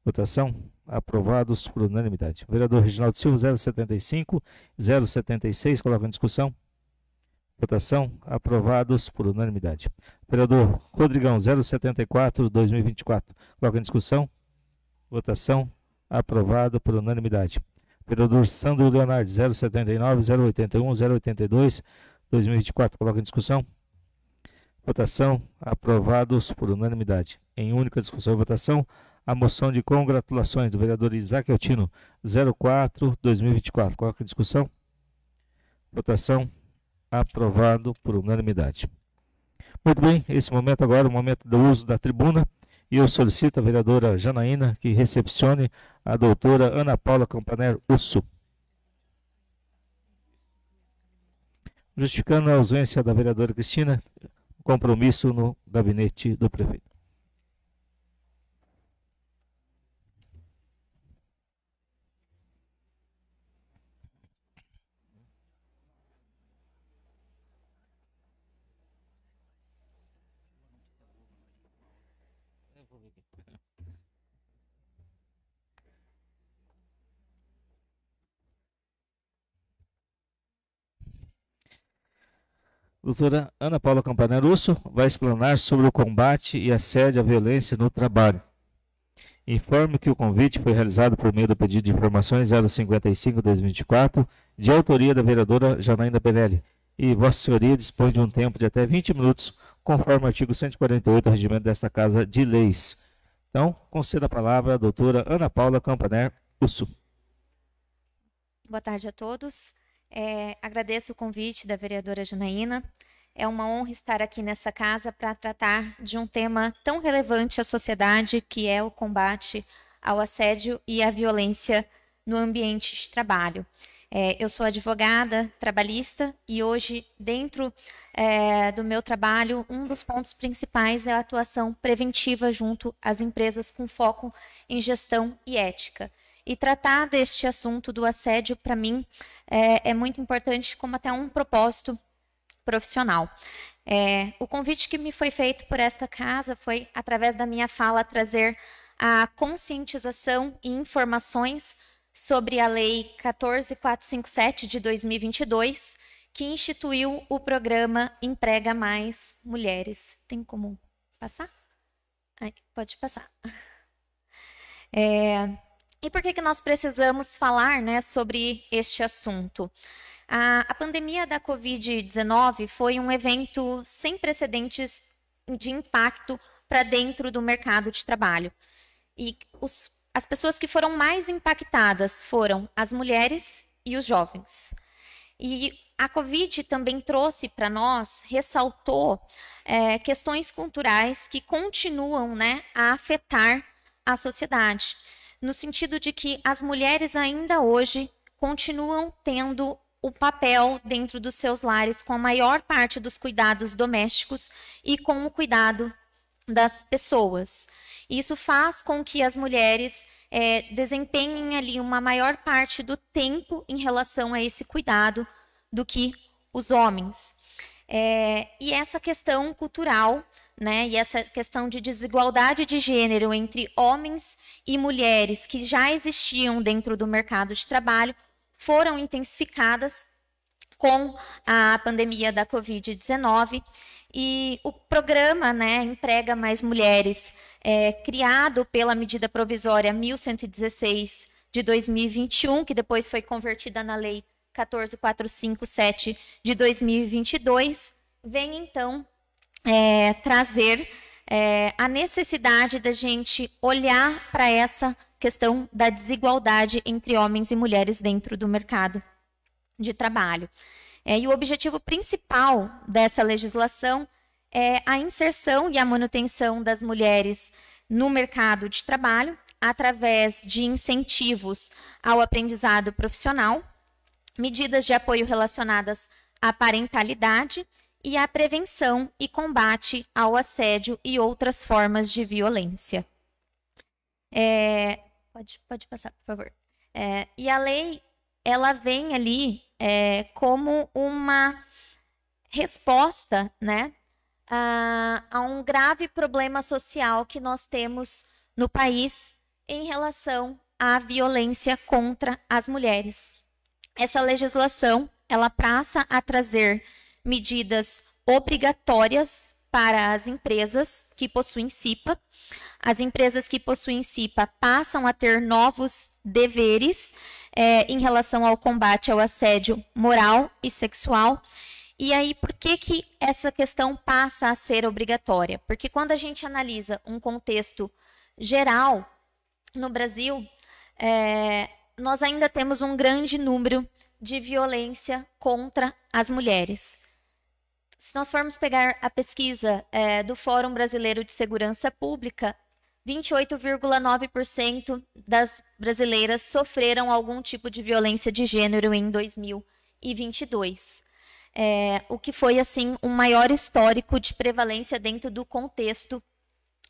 S1: Votação aprovados por unanimidade. Vereador Reginaldo Silva, 075, 076. Coloca em discussão. Votação aprovados por unanimidade. Vereador Rodrigão, 074/2024. Coloca em discussão. Votação aprovado por unanimidade. Vereador Sandro Leonardo, 079, 081, 082/2024. Coloca em discussão. Votação aprovados por unanimidade. Em única discussão e votação, a moção de congratulações do vereador Isaac Altino, 04/2024. Coloca em discussão. Votação aprovado por unanimidade. Muito bem, esse momento agora é o momento do uso da tribuna, e eu solicito a vereadora Janaína que recepcione a doutora Ana Paula Campaner Usso. Justificando a ausência da vereadora Cristina, compromisso no gabinete do prefeito. Doutora Ana Paula Campaner Usso vai explanar sobre o combate e assédio à violência no trabalho. Informe que o convite foi realizado por meio do pedido de informações 055/2024, de autoria da vereadora Janaína Benelli, e Vossa Senhoria dispõe de um tempo de até 20 minutos, conforme o artigo 148 do regimento desta Casa de Leis. Então, conceda a palavra à doutora Ana Paula Campaner Usso.
S10: Boa tarde a todos. Agradeço o convite da vereadora Janaína. É uma honra estar aqui nessa casa para tratar de um tema tão relevante à sociedade, que é o combate ao assédio e à violência no ambiente de trabalho. Eu sou advogada trabalhista e hoje, dentro do meu trabalho, um dos pontos principais é a atuação preventiva junto às empresas com foco em gestão e ética. E tratar deste assunto do assédio, para mim, é muito importante como até um propósito profissional. O convite que me foi feito por esta casa foi, através da minha fala, trazer a conscientização e informações sobre a Lei 14.457 de 2022, que instituiu o programa Emprega Mais Mulheres. Tem como passar? Pode passar. E por que nós precisamos falar, né, sobre este assunto? A pandemia da Covid-19 foi um evento sem precedentes de impacto para dentro do mercado de trabalho. E as pessoas que foram mais impactadas foram as mulheres e os jovens. E a Covid também trouxe para nós, ressaltou questões culturais que continuam, né, a afetar a sociedade, no sentido de que as mulheres ainda hoje continuam tendo o papel dentro dos seus lares com a maior parte dos cuidados domésticos e com o cuidado das pessoas. Isso faz com que as mulheres desempenhem ali uma maior parte do tempo em relação a esse cuidado do que os homens. E essa questão cultural, né, e essa questão de desigualdade de gênero entre homens e mulheres que já existiam dentro do mercado de trabalho foram intensificadas com a pandemia da Covid-19. E o programa, né, Emprega Mais Mulheres, criado pela medida provisória 1116 de 2021, que depois foi convertida na Lei 14.457 de 2022, vem então trazer a necessidade da gente olhar para essa questão da desigualdade entre homens e mulheres dentro do mercado de trabalho. E o objetivo principal dessa legislação é a inserção e a manutenção das mulheres no mercado de trabalho através de incentivos ao aprendizado profissional, medidas de apoio relacionadas à parentalidade e à prevenção e combate ao assédio e outras formas de violência. Pode passar, por favor. E a lei, ela vem ali como uma resposta, né, a um grave problema social que nós temos no país em relação à violência contra as mulheres. Essa legislação, ela passa a trazer medidas obrigatórias para as empresas que possuem CIPA. As empresas que possuem CIPA passam a ter novos deveres em relação ao combate ao assédio moral e sexual. E aí, por que essa questão passa a ser obrigatória? Porque quando a gente analisa um contexto geral no Brasil, nós ainda temos um grande número de violência contra as mulheres. Se nós formos pegar a pesquisa do Fórum Brasileiro de Segurança Pública, 28,9% das brasileiras sofreram algum tipo de violência de gênero em 2022. O que foi, assim, um maior histórico de prevalência dentro do contexto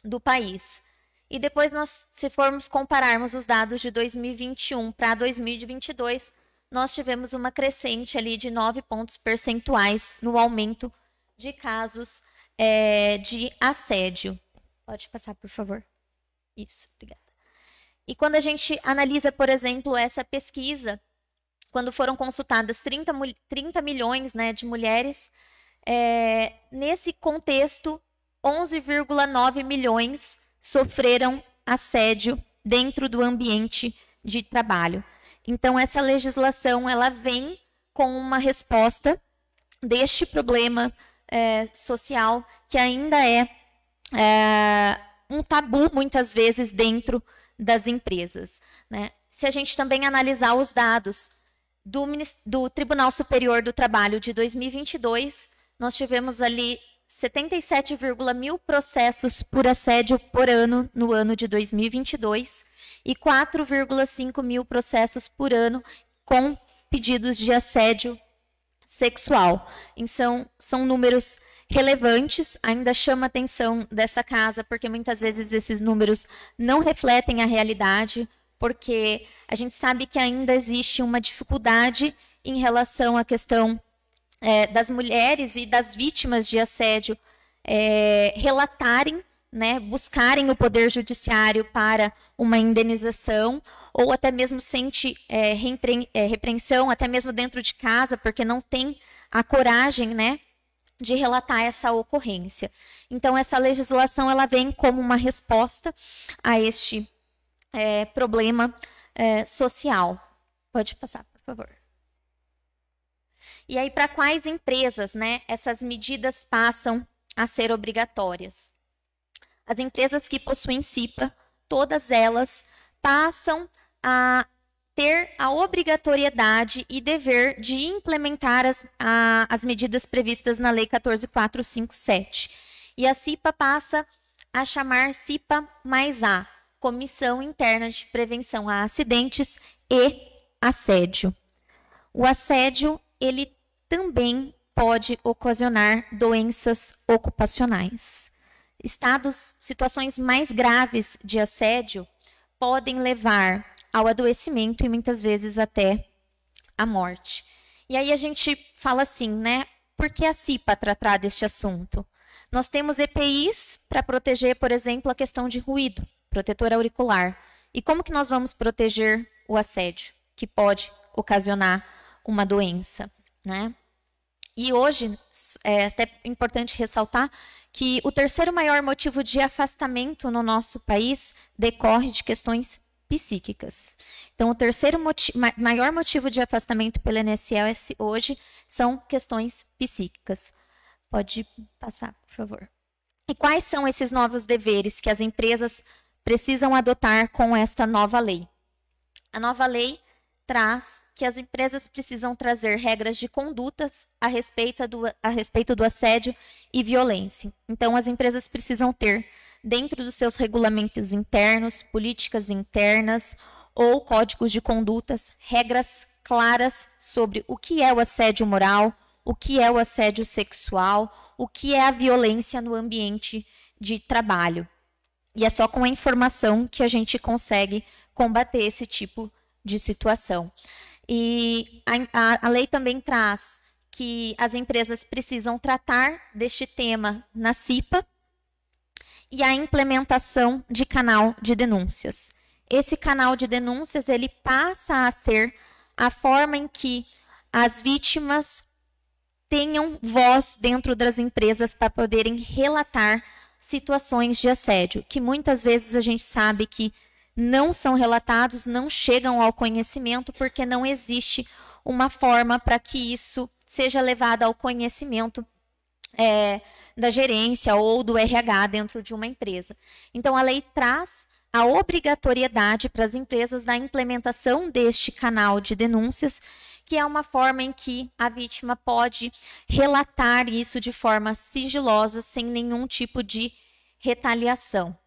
S10: do país. E depois, se formos compararmos os dados de 2021 para 2022, nós tivemos uma crescente ali de 9 pontos percentuais no aumento de casos de assédio. Pode passar, por favor. Isso, obrigada. E quando a gente analisa, por exemplo, essa pesquisa, quando foram consultadas 30 milhões, né, de mulheres, nesse contexto, 11,9 milhões sofreram assédio dentro do ambiente de trabalho. Então, essa legislação, ela vem com uma resposta deste problema social que ainda é um tabu, muitas vezes, dentro das empresas, né? Se a gente também analisar os dados do Tribunal Superior do Trabalho de 2022, nós tivemos ali 77,000 processos por assédio por ano no ano de 2022 e 4,5 mil processos por ano com pedidos de assédio sexual. Então, são números relevantes, ainda chama a atenção dessa casa, porque muitas vezes esses números não refletem a realidade porque a gente sabe que ainda existe uma dificuldade em relação à questão das mulheres e das vítimas de assédio relatarem, né, buscarem o Poder Judiciário para uma indenização, ou até mesmo sente repreensão, até mesmo dentro de casa, porque não tem a coragem, né, de relatar essa ocorrência. Então, essa legislação ela vem como uma resposta a este problema social. Pode passar, por favor. E aí, para quais empresas, né, essas medidas passam a ser obrigatórias? As empresas que possuem CIPA, todas elas passam a ter a obrigatoriedade e dever de implementar as medidas previstas na Lei 14.457. E a CIPA passa a chamar CIPA+A, Comissão Interna de Prevenção a Acidentes e Assédio. O assédio, ele também pode ocasionar doenças ocupacionais. Situações mais graves de assédio podem levar ao adoecimento e muitas vezes até à morte. E aí a gente fala assim, né? Por que a CIPA tratar deste assunto? Nós temos EPIs para proteger, por exemplo, a questão de ruído, protetor auricular. E como que nós vamos proteger o assédio, que pode ocasionar uma doença, né? E hoje, é até importante ressaltar que o terceiro maior motivo de afastamento no nosso país decorre de questões psíquicas. Então, o terceiro maior motivo de afastamento pelo INSS hoje são questões psíquicas. Pode passar, por favor. E quais são esses novos deveres que as empresas precisam adotar com esta nova lei? A nova lei traz que as empresas precisam trazer regras de condutas a respeito do assédio e violência. Então, as empresas precisam ter, dentro dos seus regulamentos internos, políticas internas ou códigos de condutas, regras claras sobre o que é o assédio moral, o que é o assédio sexual, o que é a violência no ambiente de trabalho. E é só com a informação que a gente consegue combater esse tipo de situação. E a lei também traz que as empresas precisam tratar deste tema na CIPA e a implementação de canal de denúncias. Esse canal de denúncias ele passa a ser a forma em que as vítimas tenham voz dentro das empresas para poderem relatar situações de assédio, que muitas vezes a gente sabe que não são relatados, não chegam ao conhecimento, porque não existe uma forma para que isso seja levado ao conhecimento da gerência ou do RH dentro de uma empresa. Então, a lei traz a obrigatoriedade para as empresas da implementação deste canal de denúncias, que é uma forma em que a vítima pode relatar isso de forma sigilosa, sem nenhum tipo de retaliação.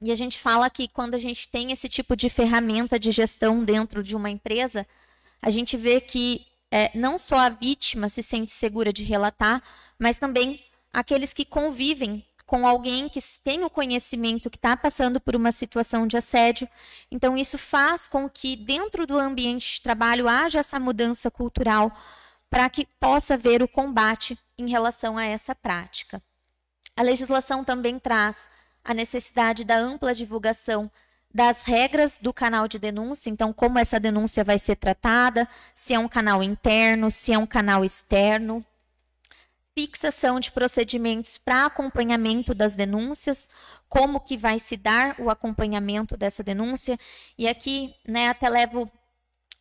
S10: E a gente fala que quando a gente tem esse tipo de ferramenta de gestão dentro de uma empresa, a gente vê que não só a vítima se sente segura de relatar, mas também aqueles que convivem com alguém que tem o conhecimento que está passando por uma situação de assédio. Então, isso faz com que dentro do ambiente de trabalho haja essa mudança cultural para que possa haver o combate em relação a essa prática. A legislação também traz a necessidade da ampla divulgação das regras do canal de denúncia, então como essa denúncia vai ser tratada, se é um canal interno, se é um canal externo, fixação de procedimentos para acompanhamento das denúncias, como que vai se dar o acompanhamento dessa denúncia, e aqui, né, até levo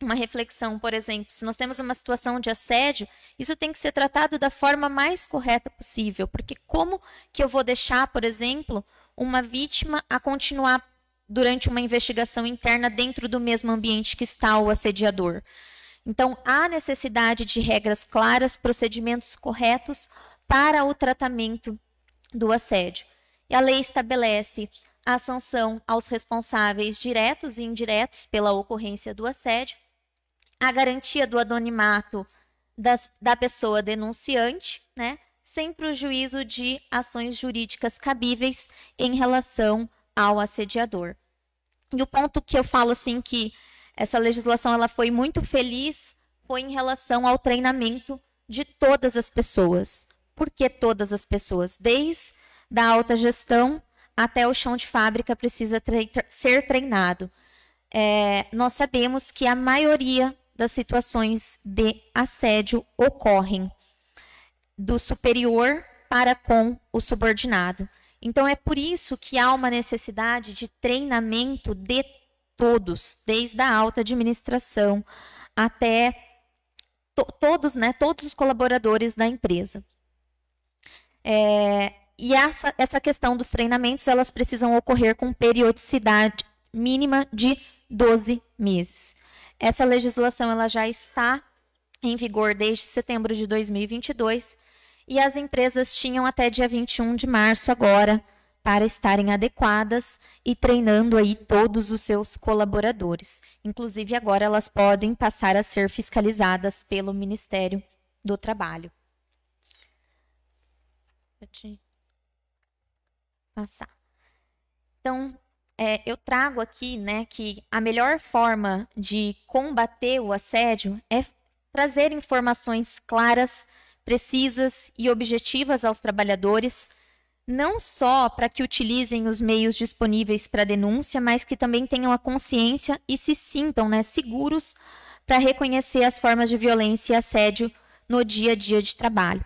S10: uma reflexão, por exemplo, se nós temos uma situação de assédio, isso tem que ser tratado da forma mais correta possível, porque como que eu vou deixar, por exemplo, uma vítima a continuar durante uma investigação interna dentro do mesmo ambiente que está o assediador? Então, há necessidade de regras claras, procedimentos corretos para o tratamento do assédio. E a lei estabelece a sanção aos responsáveis diretos e indiretos pela ocorrência do assédio, a garantia do anonimato da pessoa denunciante, né, sem prejuízo de ações jurídicas cabíveis em relação ao assediador. E o ponto que eu falo assim que essa legislação ela foi muito feliz foi em relação ao treinamento de todas as pessoas. Por que todas as pessoas? Desde a alta gestão até o chão de fábrica precisa ser treinado. Nós sabemos que a maioria das situações de assédio ocorrem do superior para com o subordinado. Então, é por isso que há uma necessidade de treinamento de todos, desde a alta administração até todos os colaboradores da empresa. E essa questão dos treinamentos, elas precisam ocorrer com periodicidade mínima de 12 meses. Essa legislação ela já está em vigor desde setembro de 2022 e as empresas tinham até dia 21 de março agora para estarem adequadas e treinando aí todos os seus colaboradores. Inclusive, agora elas podem passar a ser fiscalizadas pelo Ministério do Trabalho. Pode passar. Então, eu trago aqui, que a melhor forma de combater o assédio é trazer informações claras, precisas e objetivas aos trabalhadores, não só para que utilizem os meios disponíveis para denúncia, mas que também tenham a consciência e se sintam seguros para reconhecer as formas de violência e assédio no dia a dia de trabalho.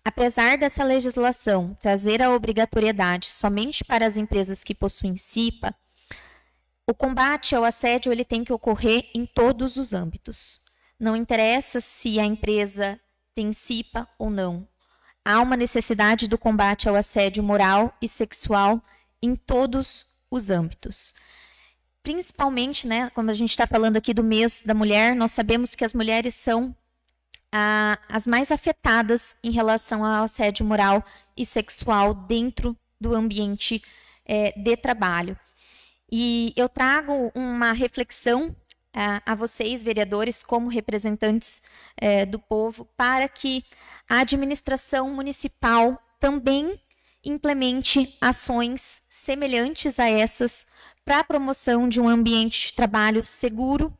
S10: Apesar dessa legislação trazer a obrigatoriedade somente para as empresas que possuem CIPA, o combate ao assédio ele tem que ocorrer em todos os âmbitos. Não interessa se a empresa tem CIPA ou não. Há uma necessidade do combate ao assédio moral e sexual em todos os âmbitos. Principalmente, como a gente está falando aqui do mês da mulher, nós sabemos que as mulheres são as mais afetadas em relação ao assédio moral e sexual dentro do ambiente de trabalho. E eu trago uma reflexão a vocês, vereadores, como representantes do povo, para que a administração municipal também implemente ações semelhantes a essas para a promoção de um ambiente de trabalho seguro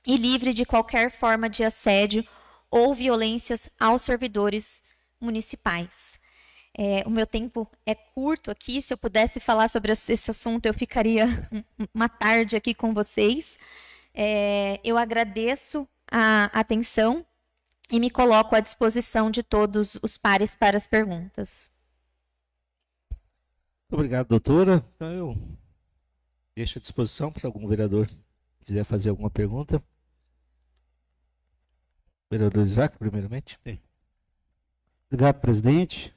S10: e livre de qualquer forma de assédio ou violências aos servidores municipais. O meu tempo é curto aqui, se eu pudesse falar sobre esse assunto, eu ficaria uma tarde aqui com vocês. Eu agradeço a atenção e me coloco à disposição de todos os pares para as perguntas.
S1: Obrigado, doutora. Então, eu deixo à disposição para algum vereador que quiser fazer alguma pergunta. Vereador Isaac, primeiramente.
S9: Sim. Obrigado, presidente.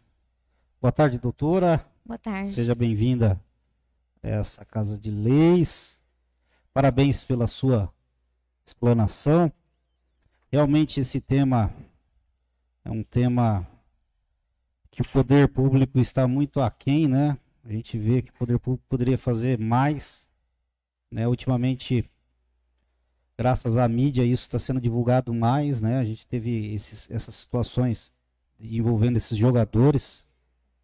S9: Boa tarde, doutora.
S10: Boa tarde.
S9: Seja bem-vinda a essa Casa de Leis. Parabéns pela sua explanação. Realmente esse tema é um tema que o poder público está muito aquém, né? A gente vê que o poder público poderia fazer mais, né? Ultimamente, graças à mídia, isso está sendo divulgado mais, né? A gente teve essas situações envolvendo esses jogadores,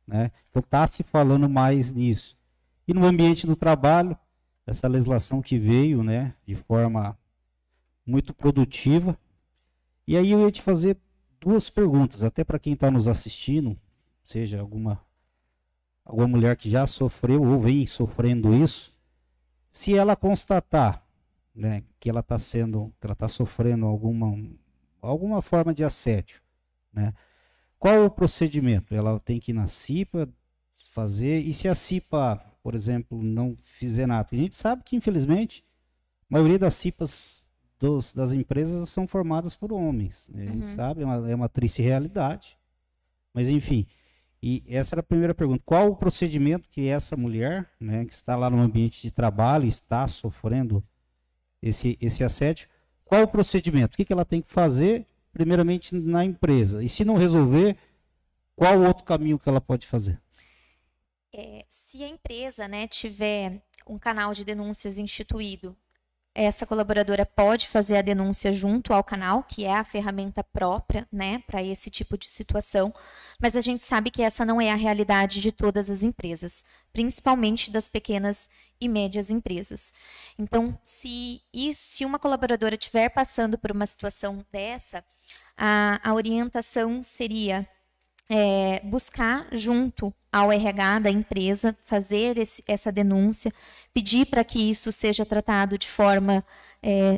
S9: né? Então está se falando mais nisso. E no ambiente do trabalho, essa legislação que veio, né, de forma muito produtiva. E aí eu ia te fazer duas perguntas, até para quem está nos assistindo, seja alguma mulher que já sofreu ou vem sofrendo isso, se ela constatar, né, que ela está sofrendo alguma forma de assédio, né, qual o procedimento? Ela tem que ir na CIPA fazer, e se a CIPA, por exemplo, não fizer nada? A gente sabe que, infelizmente, a maioria das CIPAs das empresas são formadas por homens, né? A gente sabe, é uma triste realidade, mas enfim. E essa era a primeira pergunta. Qual o procedimento que essa mulher, né, que está lá no ambiente de trabalho, está sofrendo esse assédio, qual o procedimento? O que ela tem que fazer, primeiramente, na empresa? E se não resolver, qual o outro caminho que ela pode fazer?
S10: Se a empresa, né, tiver um canal de denúncias instituído essa colaboradora pode fazer a denúncia junto ao canal, que é a ferramenta própria, né, para esse tipo de situação, mas a gente sabe que essa não é a realidade de todas as empresas, principalmente das pequenas e médias empresas. Então, se uma colaboradora estiver passando por uma situação dessa, a orientação seria buscar junto ao RH da empresa, fazer essa denúncia, pedir para que isso seja tratado de forma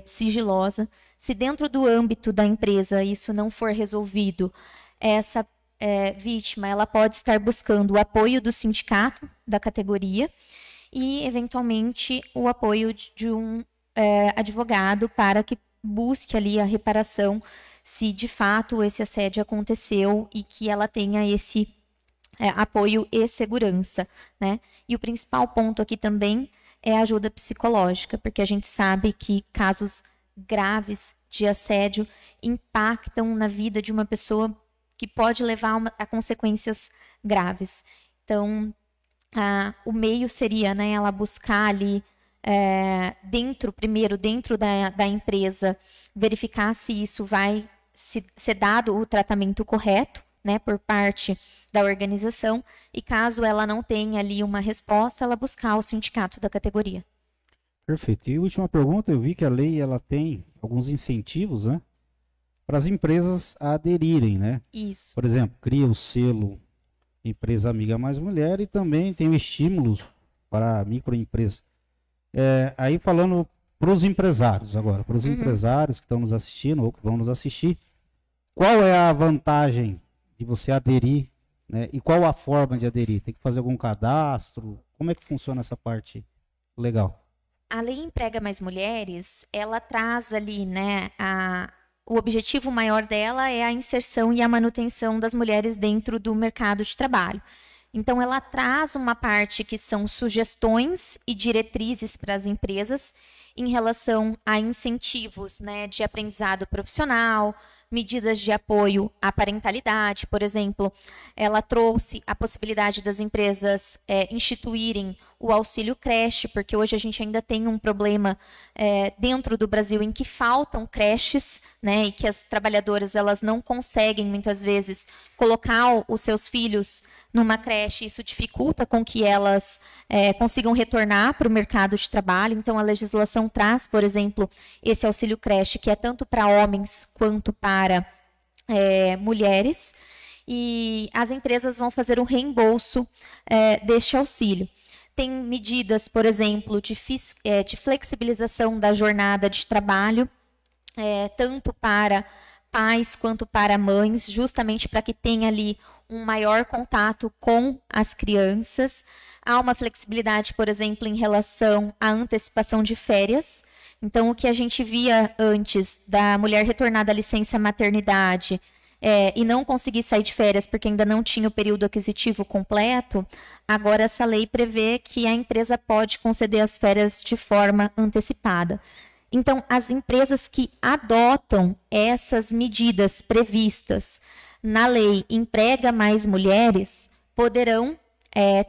S10: sigilosa. Se dentro do âmbito da empresa isso não for resolvido, essa vítima ela pode estar buscando o apoio do sindicato da categoria e, eventualmente, o apoio de um advogado para que busque ali a reparação se de fato esse assédio aconteceu e que ela tenha esse apoio e segurança, né? E o principal ponto aqui também é a ajuda psicológica, porque a gente sabe que casos graves de assédio impactam na vida de uma pessoa que pode levar a consequências graves. Então, o meio seria, né, ela buscar ali dentro da empresa, verificar se isso vai ser dado o tratamento correto, né, por parte da organização, e caso ela não tenha ali uma resposta, ela buscar o sindicato da categoria.
S9: Perfeito. E última pergunta, eu vi que a lei ela tem alguns incentivos, né, para as empresas aderirem, né?
S10: Isso.
S9: Por exemplo, cria o selo Empresa Amiga Mais Mulher e também tem o estímulo para a microempresa. Aí falando para os empresários agora, para os empresários que estão nos assistindo ou que vão nos assistir, qual é a vantagem de você aderir, né? E qual a forma de aderir? Tem que fazer algum cadastro? Como é que funciona essa parte legal?
S10: A Lei Emprega Mais Mulheres, ela traz ali, né, o objetivo maior dela é a inserção e a manutenção das mulheres dentro do mercado de trabalho. Então, ela traz uma parte que são sugestões e diretrizes para as empresas em relação a incentivos, né, de aprendizado profissional, medidas de apoio à parentalidade, por exemplo. Ela trouxe a possibilidade das empresas instituírem o auxílio creche, porque hoje a gente ainda tem um problema dentro do Brasil em que faltam creches, né, e que as trabalhadoras elas não conseguem, muitas vezes, colocar os seus filhos numa creche. Isso dificulta com que elas consigam retornar para o mercado de trabalho. Então, a legislação traz, por exemplo, esse auxílio creche, que é tanto para homens quanto para mulheres, e as empresas vão fazer um reembolso deste auxílio. Tem medidas, por exemplo, de flexibilização da jornada de trabalho, tanto para pais quanto para mães, justamente para que tenha ali um maior contato com as crianças. Há uma flexibilidade, por exemplo, em relação à antecipação de férias. Então, o que a gente via antes da mulher retornar da licença maternidade e não conseguir sair de férias porque ainda não tinha o período aquisitivo completo, agora essa lei prevê que a empresa pode conceder as férias de forma antecipada. Então, as empresas que adotam essas medidas previstas na lei Emprega Mais Mulheres poderão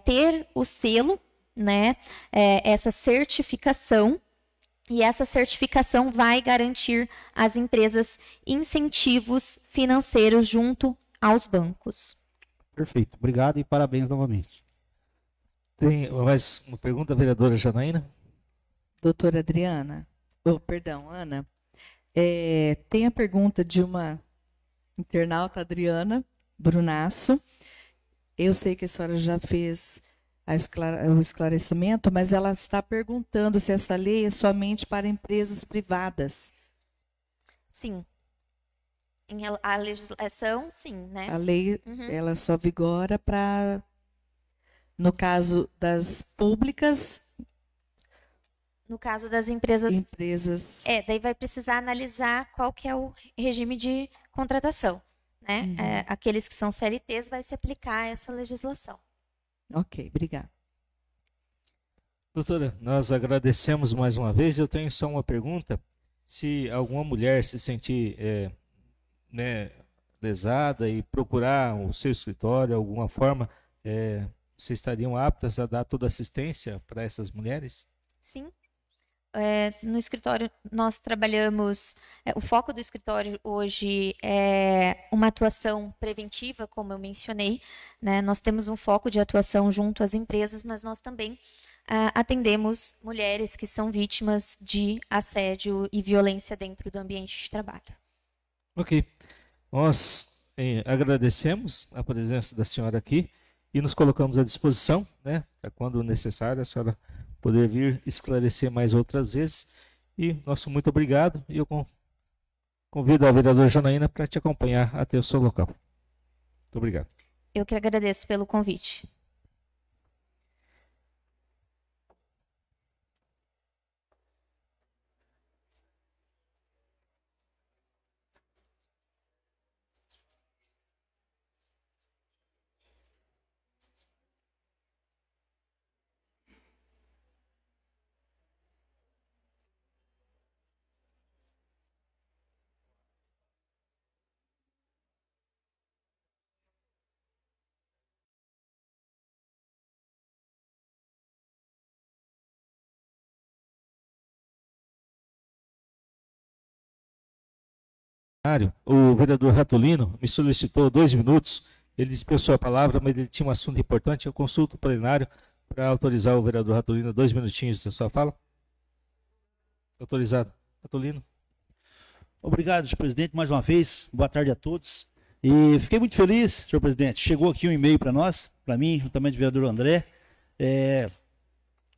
S10: ter o selo, né, essa certificação, e essa certificação vai garantir às empresas incentivos financeiros junto aos bancos.
S9: Perfeito. Obrigado e parabéns novamente.
S1: Tem mais uma pergunta, vereadora Janaína?
S2: Doutora Adriana, Ana, tem a pergunta de uma internauta, Adriana Brunasso. Eu sei que a senhora já fez o esclarecimento, mas ela está perguntando se essa lei é somente para empresas privadas.
S10: Sim. A legislação, sim, né?
S2: A lei, ela só vigora para, no caso das públicas.
S10: No caso das empresas. Daí vai precisar analisar qual que é o regime de contratação, né? Aqueles que são CLTs vai se aplicar essa legislação.
S2: Ok, obrigada.
S1: Doutora, nós agradecemos mais uma vez. Eu tenho só uma pergunta. Se alguma mulher se sentir lesada e procurar o seu escritório de alguma forma, vocês estariam aptas a dar toda assistência para essas mulheres?
S10: Sim. no escritório nós trabalhamos, o foco do escritório hoje é uma atuação preventiva, como eu mencionei, né? Nós temos um foco de atuação junto às empresas, mas nós também atendemos mulheres que são vítimas de assédio e violência dentro do ambiente de trabalho.
S1: Ok. Nós agradecemos a presença da senhora aqui e nos colocamos à disposição, né, para quando necessário a senhora poder vir esclarecer mais outras vezes. E nosso muito obrigado. E eu convido a vereadora Janaína para te acompanhar até o seu local. Muito obrigado.
S10: Eu que agradeço pelo convite.
S1: O vereador Ratolino me solicitou 2 minutos, ele dispensou a palavra, mas ele tinha um assunto importante. Eu consulto o plenário para autorizar o vereador Ratolino 2 minutinhos da sua fala. Autorizado. Ratolino.
S3: Obrigado, senhor presidente, mais uma vez. Boa tarde a todos. E fiquei muito feliz, senhor presidente. Chegou aqui um e-mail para nós, para mim, juntamente do vereador André,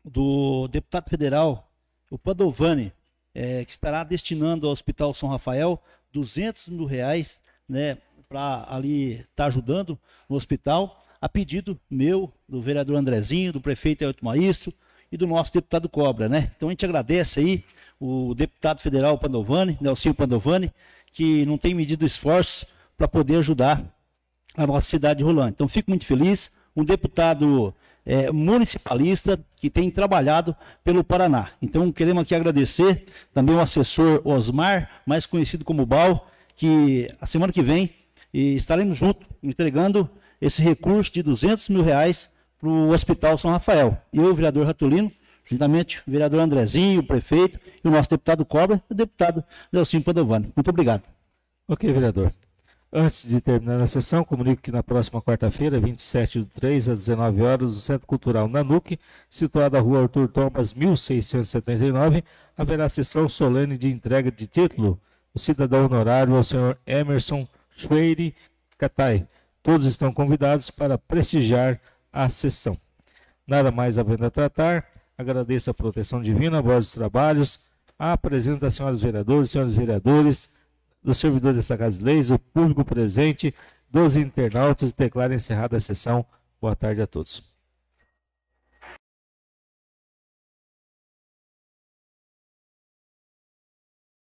S3: do deputado federal, o Padovani, que estará destinando ao Hospital São Rafael R$200 mil, né, para ali estar ajudando no hospital, a pedido meu, do vereador Andrezinho, do prefeito Elton Maístro e do nosso deputado Cobra, né? Então a gente agradece aí o deputado federal Padovani, Nelsinho Padovani, que não tem medido esforço para poder ajudar a nossa cidade de Rolândia. Então fico muito feliz, um deputado municipalista que tem trabalhado pelo Paraná. Então queremos aqui agradecer também o assessor Osmar, mais conhecido como Bal, que a semana que vem estaremos juntos entregando esse recurso de R$200 mil para o Hospital São Rafael. Eu, o vereador Ratolino, juntamente o vereador Andrezinho, o prefeito e o nosso deputado Cobra e o deputado Nelsinho Padovani. Muito obrigado.
S1: Ok, vereador. Antes de terminar a sessão, comunico que na próxima quarta-feira, 27/3, às 19 horas, no Centro Cultural Nanuque, situado na rua Arthur Thomas, 1679, haverá sessão solene de entrega de título do cidadão honorário ao senhor Emerson Schweire Catai. Todos estão convidados para prestigiar a sessão. Nada mais havendo a tratar, agradeço a proteção divina, a voz dos trabalhos, a presença das senhoras vereadoras, senhores vereadores, dos servidores dessa Casa de Leis, o público presente, dos internautas, declaro encerrada a sessão. Boa tarde a todos.